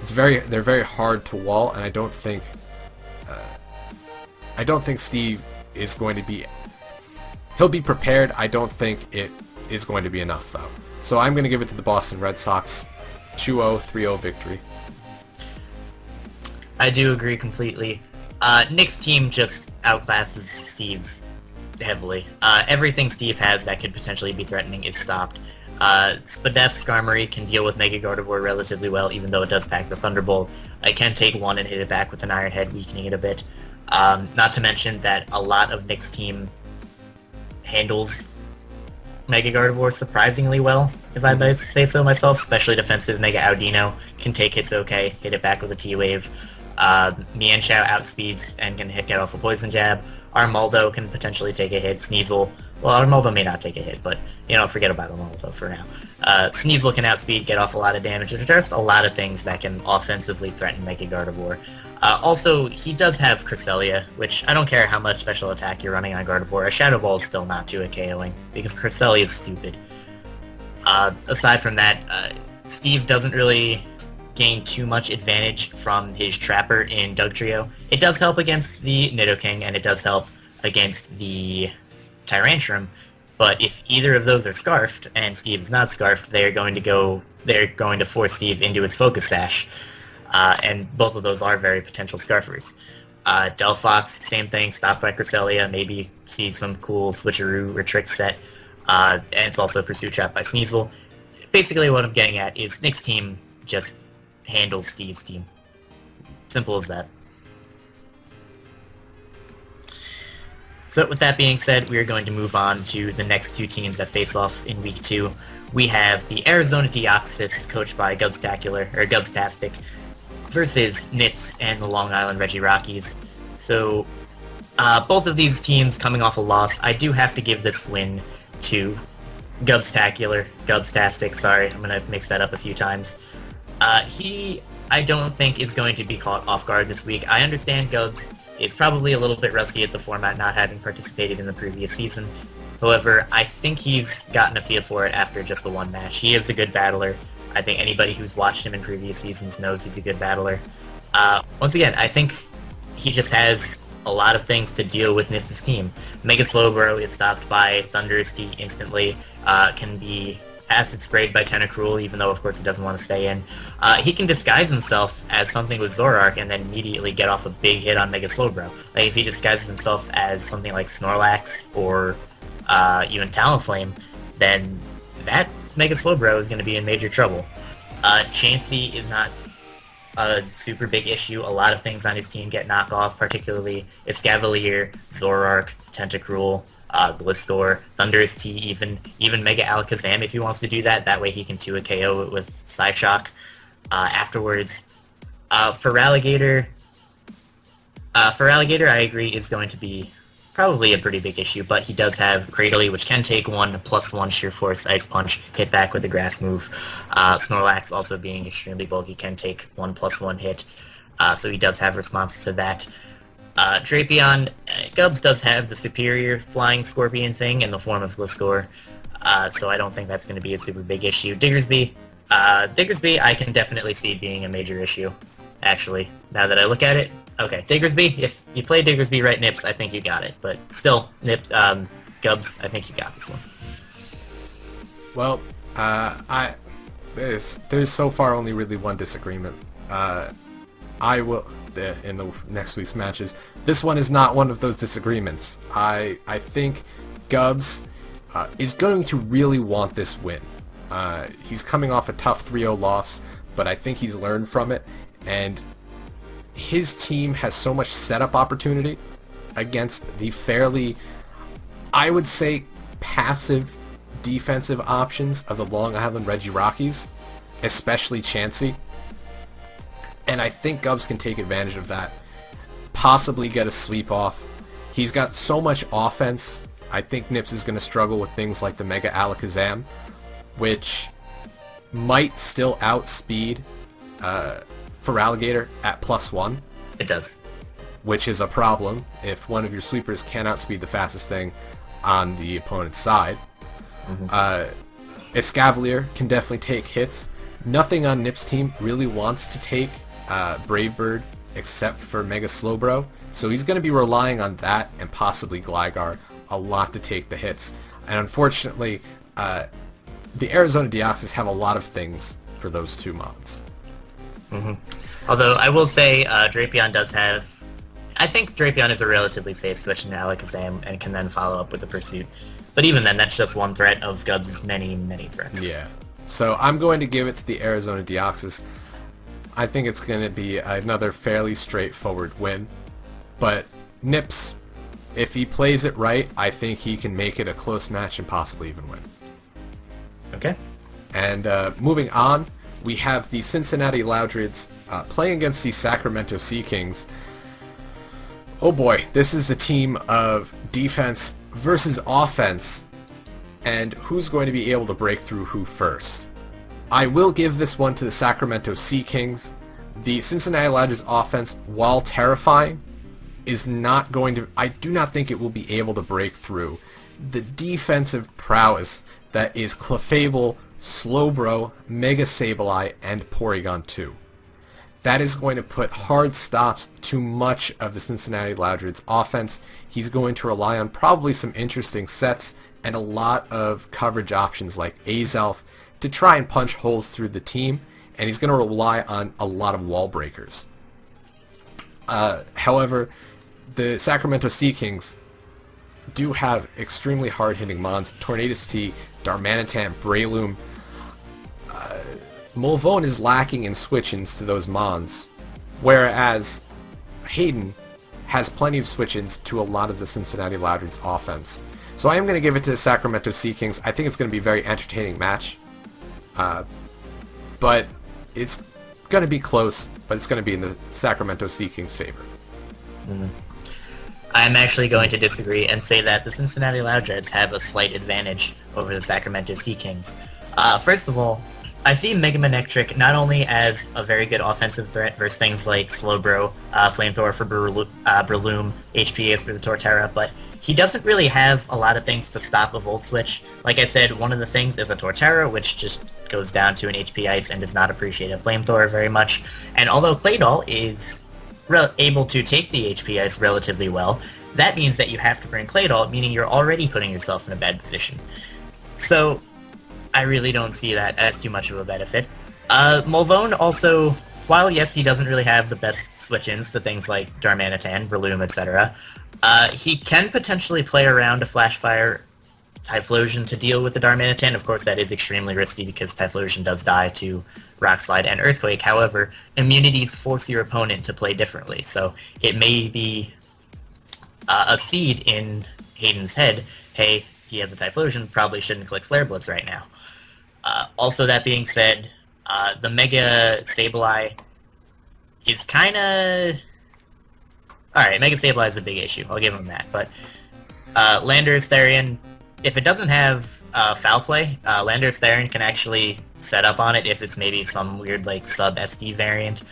They're very hard to wall, and I don't think I don't think Steve is going to be... He'll be prepared. I don't think it is going to be enough, though. So I'm going to give it to the Boston Red Sox. 2-0, 3-0 victory.
I do agree completely. Nick's team just outclasses Steve's heavily. Everything Steve has that could potentially be threatening is stopped. Spadef Skarmory can deal with Mega Gardevoir relatively well, even though it does pack the Thunderbolt. It can take one and hit it back with an Iron Head, weakening it a bit. Not to mention that a lot of Nick's team handles Mega Gardevoir surprisingly well, if I may say so myself, especially defensive. Mega Audino can take hits okay, hit it back with a T-Wave. Mienshao outspeeds and can get off a Poison Jab. Armaldo can potentially take a hit. Sneasel, well, Armaldo may not take a hit, but, forget about Armaldo for now. Sneasel can outspeed, get off a lot of damage. There's just a lot of things that can offensively threaten Mega Gardevoir. Also, he does have Cresselia, which I don't care how much special attack you're running on Gardevoir. A Shadow Ball is still not 2 KOing, because Cresselia is stupid. Aside from that, Steve doesn't really gain too much advantage from his Trapper in Dugtrio. It does help against the Nidoking, and it does help against the Tyrantrum, but if either of those are Scarfed, and Steve is not Scarfed, they're going to force Steve into its Focus Sash. And both of those are very potential Scarfers. Delphox, same thing, stopped by Cresselia, maybe see some cool switcheroo or trick set, and it's also Pursuit Trap by Sneasel. Basically what I'm getting at is Nick's team just handles Steve's team. Simple as that. So with that being said, we are going to move on to the next two teams that face off in Week 2. We have the Arizona Deoxys, coached by Gubstastic, versus Nips and the Long Island Reggie Rockies. So, both of these teams coming off a loss. I do have to give this win to Gubstastic, sorry, I'm going to mix that up a few times. I don't think is going to be caught off guard this week. I understand Gubs is probably a little bit rusty at the format, not having participated in the previous season. However, I think he's gotten a feel for it after just the one match. He is a good battler. I think anybody who's watched him in previous seasons knows he's a good battler. Once again, I think he just has a lot of things to deal with Nips' team. Mega Slowbro is stopped by Thunderous Tea instantly, can be acid sprayed by Tentacruel, even though of course he doesn't want to stay in. He can disguise himself as something with Zoroark and then immediately get off a big hit on Mega Slowbro. Like if he disguises himself as something like Snorlax or even Talonflame, then that Mega Slowbro is going to be in major trouble. Chansey is not a super big issue. A lot of things on his team get knocked off, particularly Escavalier, Zoroark, Tentacruel, Gliscor, Thunderous Tea, even Mega Alakazam if he wants to do that. That way he can 2 a KO it with Psyshock. Afterwards, Feraligatr, I agree, is going to be probably a pretty big issue, but he does have Cradily, which can take 1+1 Sheer Force, Ice Punch, hit back with the Grass move. Snorlax, also being extremely bulky, can take 1+1 hit, so he does have response to that. Drapion, Gubs does have the superior Flying Scorpion thing in the form of Gliscor, so I don't think that's going to be a super big issue. Diggersby, I can definitely see being a major issue, actually, now that I look at it. Okay, Diggersby, if you play Diggersby right, Nips, I think you got it. But still, Nips, Gubs, I think you got this one.
Well, there's so far only really one disagreement. I will, in the next week's matches, this one is not one of those disagreements. I think Gubs is going to really want this win. He's coming off a tough 3-0 loss, but I think he's learned from it, and his team has so much setup opportunity against the fairly, I would say, passive defensive options of the Long Island Reggie Rockies, especially Chansey. And I think Gubs can take advantage of that, possibly get a sweep off. He's got so much offense. I think Nips is going to struggle with things like the Mega Alakazam, which might still outspeed Feraligatr at +1.
It does.
Which is a problem if one of your sweepers can outspeed the fastest thing on the opponent's side. Escavalier can definitely take hits. Nothing on Nip's team really wants to take Brave Bird except for Mega Slowbro, so he's going to be relying on that and possibly Gligar a lot to take the hits. And unfortunately, the Arizona Deoxys have a lot of things for those two mons.
Mm-hmm. Although I will say Drapion does have... I think Drapion is a relatively safe switch in Alakazam and can then follow up with a Pursuit. But even then, that's just one threat of Gub's many, many threats.
Yeah. So I'm going to give it to the Arizona Deoxys. I think it's going to be another fairly straightforward win. But Nips, if he plays it right, I think he can make it a close match and possibly even win.
Okay.
And moving on, we have the Cincinnati Loudreds playing against the Sacramento Sea Kings. Oh boy, this is a team of defense versus offense, and who's going to be able to break through who first. I will give this one to the Sacramento Sea Kings. The Cincinnati Loudreds offense, while terrifying, is not going to... I do not think it will be able to break through the defensive prowess that is Clefable, Slowbro, Mega Sableye, and Porygon 2. That is going to put hard stops to much of the Cincinnati Loudreds offense. He's going to rely on probably some interesting sets and a lot of coverage options like Azelf to try and punch holes through the team, and he's going to rely on a lot of wall breakers. However, the Sacramento Sea Kings do have extremely hard-hitting mons. Tornadus T, Darmanitan, Breloom. Molvone is lacking in switch-ins to those mons, whereas Hayden has plenty of switch-ins to a lot of the Cincinnati Loudreds offense. So I am going to give it to the Sacramento Sea Kings. I think it's going to be a very entertaining match. But it's going to be close, but it's going to be in the Sacramento Sea Kings' favor.
Mm-hmm. I'm actually going to disagree and say that the Cincinnati Loudreds have a slight advantage over the Sacramento Sea Kings. First of all, I see Mega Manectric not only as a very good offensive threat versus things like Slowbro, Flamethrower for Breloom, HPAs for the Torterra, but he doesn't really have a lot of things to stop a Volt Switch. Like I said, one of the things is a Torterra, which just goes down to an HP Ice and does not appreciate a Flamethrower very much. And although Claydol is able to take the HP Ice relatively well, that means that you have to bring Claydol, meaning you're already putting yourself in a bad position. So I really don't see that as too much of a benefit. Molvone also, while yes, he doesn't really have the best switch-ins to things like Darmanitan, Breloom, etc., he can potentially play around a Flash Fire Typhlosion to deal with the Darmanitan. Of course, that is extremely risky because Typhlosion does die to Rock Slide and Earthquake. However, immunities force your opponent to play differently, so it may be a seed in Hayden's head, hey, he has a Typhlosion, probably shouldn't click Flare Blitz right now. Also, that being said, the Mega Sableye is kind of... Alright, Mega Sableye is a big issue, I'll give him that, but Landorus Therian, if it doesn't have Foul Play, Landorus Therian can actually set up on it if it's maybe some weird, like, sub-SD variant.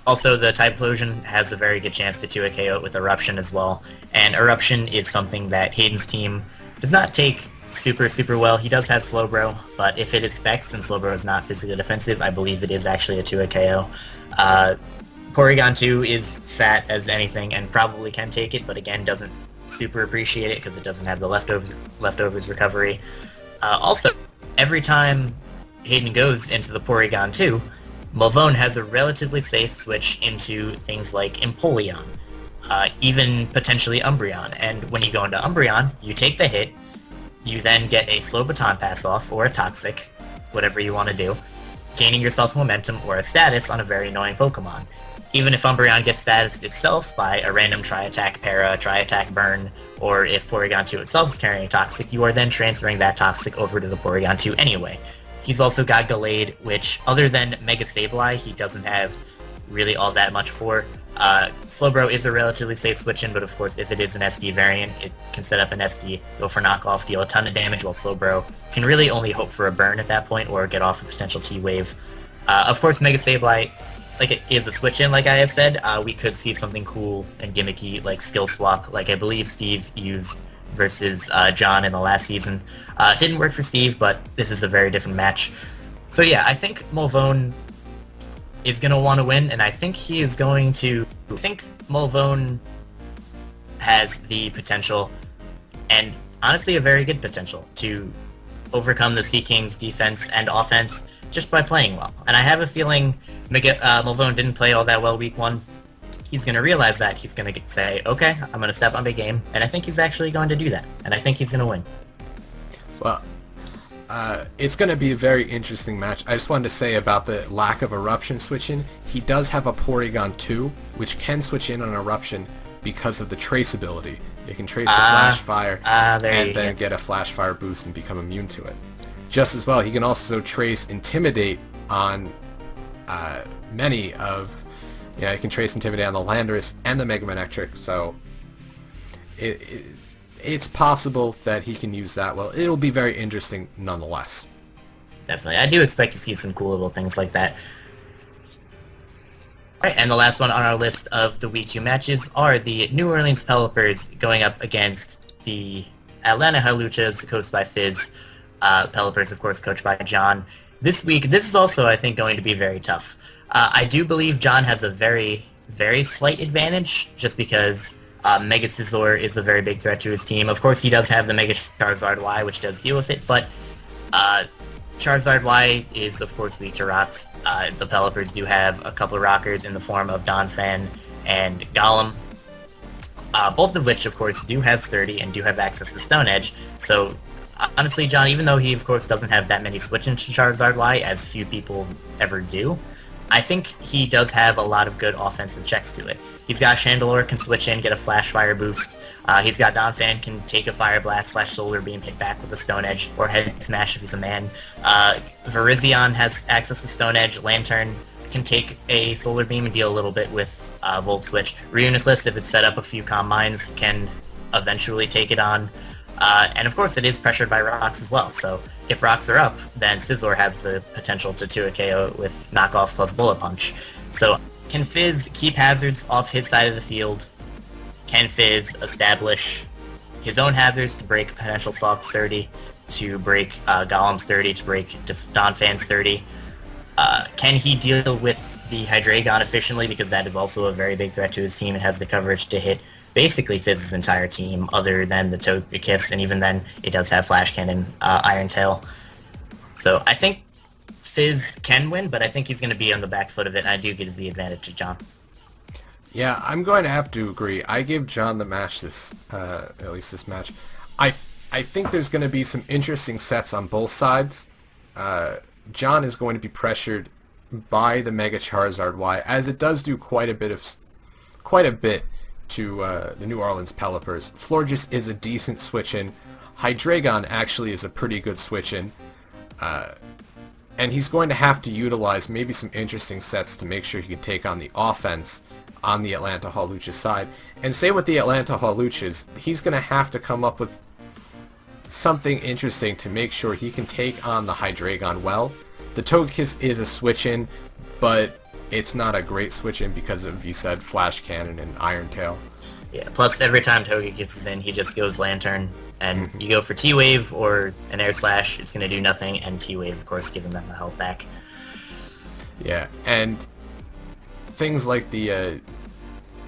Also, the Typhlosion has a very good chance to 2-hit KO it with Eruption as well, and Eruption is something that Hayden's team does not take super well. He does have Slowbro, but if it is Specs and Slowbro is not physically defensive, I believe it is actually a 2-hit KO. Porygon 2 is fat as anything and probably can take it, but again doesn't super appreciate it because it doesn't have the leftovers recovery. Also, every time Hayden goes into the Porygon 2, Molvone has a relatively safe switch into things like Empoleon, even potentially Umbreon, and when you go into Umbreon, you take the hit, you then get a slow baton pass off, or a Toxic, whatever you want to do, gaining yourself momentum or a status on a very annoying Pokemon. Even if Umbreon gets status itself by a random Tri-Attack Para, Tri-Attack Burn, or if Porygon 2 itself is carrying a Toxic, you are then transferring that Toxic over to the Porygon 2 anyway. He's also got Gallade, which, other than Mega Sableye, he doesn't have really all that much for. Slowbro is a relatively safe switch-in, but of course, if it is an SD variant, it can set up an SD, go for knockoff, deal a ton of damage, while Slowbro can really only hope for a burn at that point, or get off a potential T-Wave. Of course, Mega Sableye, like, it is a switch-in, like I have said. We could see something cool and gimmicky, like Skill Swap, like I believe Steve used versus John in the last season. Didn't work for Steve, but this is a very different match. So yeah, I think Molvone is going to want to win, and I think he is going to... I think Mulvone has the potential, and honestly a very good potential, to overcome the Sea Kings defense and offense just by playing well. And I have a feeling Mulvone didn't play all that well week 1. He's going to realize that. He's going to say, okay, I'm going to step on my game, and I think he's actually going to do that. And I think he's going to win.
Well, it's going to be a very interesting match. I just wanted to say about the lack of Eruption switch-in. He does have a Porygon 2, which can switch in on Eruption because of the trace ability. It can trace the Flash Fire and then get a Flash Fire boost and become immune to it. Just as well, he can also trace Intimidate on many of... Yeah, he can trace Intimidate on the Landorus and the Mega Manectric, so it's possible that he can use that well. It'll be very interesting nonetheless.
Definitely. I do expect to see some cool little things like that. Alright, and the last one on our list of the Week 2 matches are the New Orleans Pelipers going up against the Atlanta Hawluchas, coached by Fizz. Pelipers, of course, coached by John. This week, this is also, I think, going to be very tough. I do believe John has a very, very slight advantage, just because Mega Scizor is a very big threat to his team. Of course, he does have the Mega Charizard Y, which does deal with it, but Charizard Y is, of course, weak to rocks. The Pelipers do have a couple of rockers in the form of Donfan and Golem, both of which, of course, do have Sturdy and do have access to Stone Edge. So, honestly, John, even though he, of course, doesn't have that many switch into Charizard Y, as few people ever do, I think he does have a lot of good offensive checks to it. He's got Chandelure, can switch in, get a Flash Fire boost. He's got Donphan, can take a Fire Blast / Solar Beam, hit back with a Stone Edge, or Head Smash if he's a man. Virizion has access to Stone Edge. Lantern can take a Solar Beam and deal a little bit with Volt Switch. Reuniclus, if it's set up a few Calm Minds, can eventually take it on. And of course, it is pressured by rocks as well, so if rocks are up, then Scizor has the potential to 2 a KO with Knockoff plus Bullet Punch. So, can Fizz keep hazards off his side of the field? Can Fizz establish his own hazards to break potential Soft's 30, to break Golem's 30, to break Donphan's 30? Can he deal with the Hydreigon efficiently, because that is also a very big threat to his team and has the coverage to hit basically Fizz's entire team, other than the Togekiss, and even then, it does have Flash Cannon, Iron Tail. So I think Fizz can win, but I think he's going to be on the back foot of it, and I do give the advantage to John.
Yeah, I'm going to have to agree. I give John the match at least this match. I think there's going to be some interesting sets on both sides. John is going to be pressured by the Mega Charizard Y, as it does do quite a bit to the New Orleans Pelipers. Florges is a decent switch-in. Hydreigon actually is a pretty good switch-in. And he's going to have to utilize maybe some interesting sets to make sure he can take on the offense on the Atlanta Hawluchas side. And say with the Atlanta Hawluchas, he's going to have to come up with something interesting to make sure he can take on the Hydreigon well. The Togekiss is a switch-in, but it's not a great switch-in because of, you said, Flash Cannon and Iron Tail.
Yeah, plus every time Togekiss is in, he just goes Lantern, and you go for T-Wave or an Air Slash, it's going to do nothing, and T-Wave, of course, giving them the health back.
Yeah, and things like the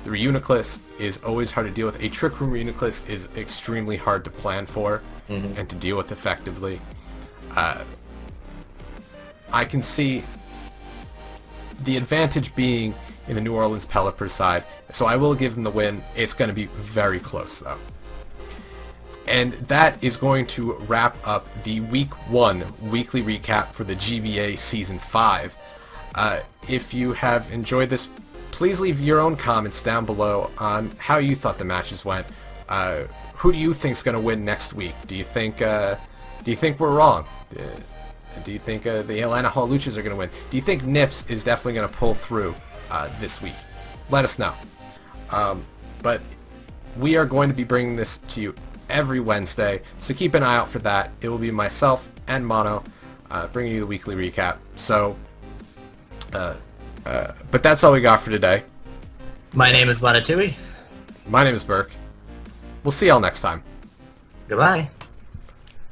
Reuniclus is always hard to deal with. A Trick Room Reuniclus is extremely hard to plan for and to deal with effectively. I can see the advantage being in the New Orleans Pelipers side, so I will give them the win. It's going to be very close, though. And that is going to wrap up the Week 1 weekly recap for the GBA Season 5. If you have enjoyed this, please leave your own comments down below on how you thought the matches went. Who do you think is going to win next week? Do you think we're wrong? Do you think the Atlanta Hawluchas are going to win? Do you think Nips is definitely going to pull through this week? Let us know. But we are going to be bringing this to you every Wednesday, so keep an eye out for that. It will be myself and Mono bringing you the weekly recap. So, but that's all we got for today.
My name is Monotooi.
My name is Berk. We'll see y'all next time.
Goodbye.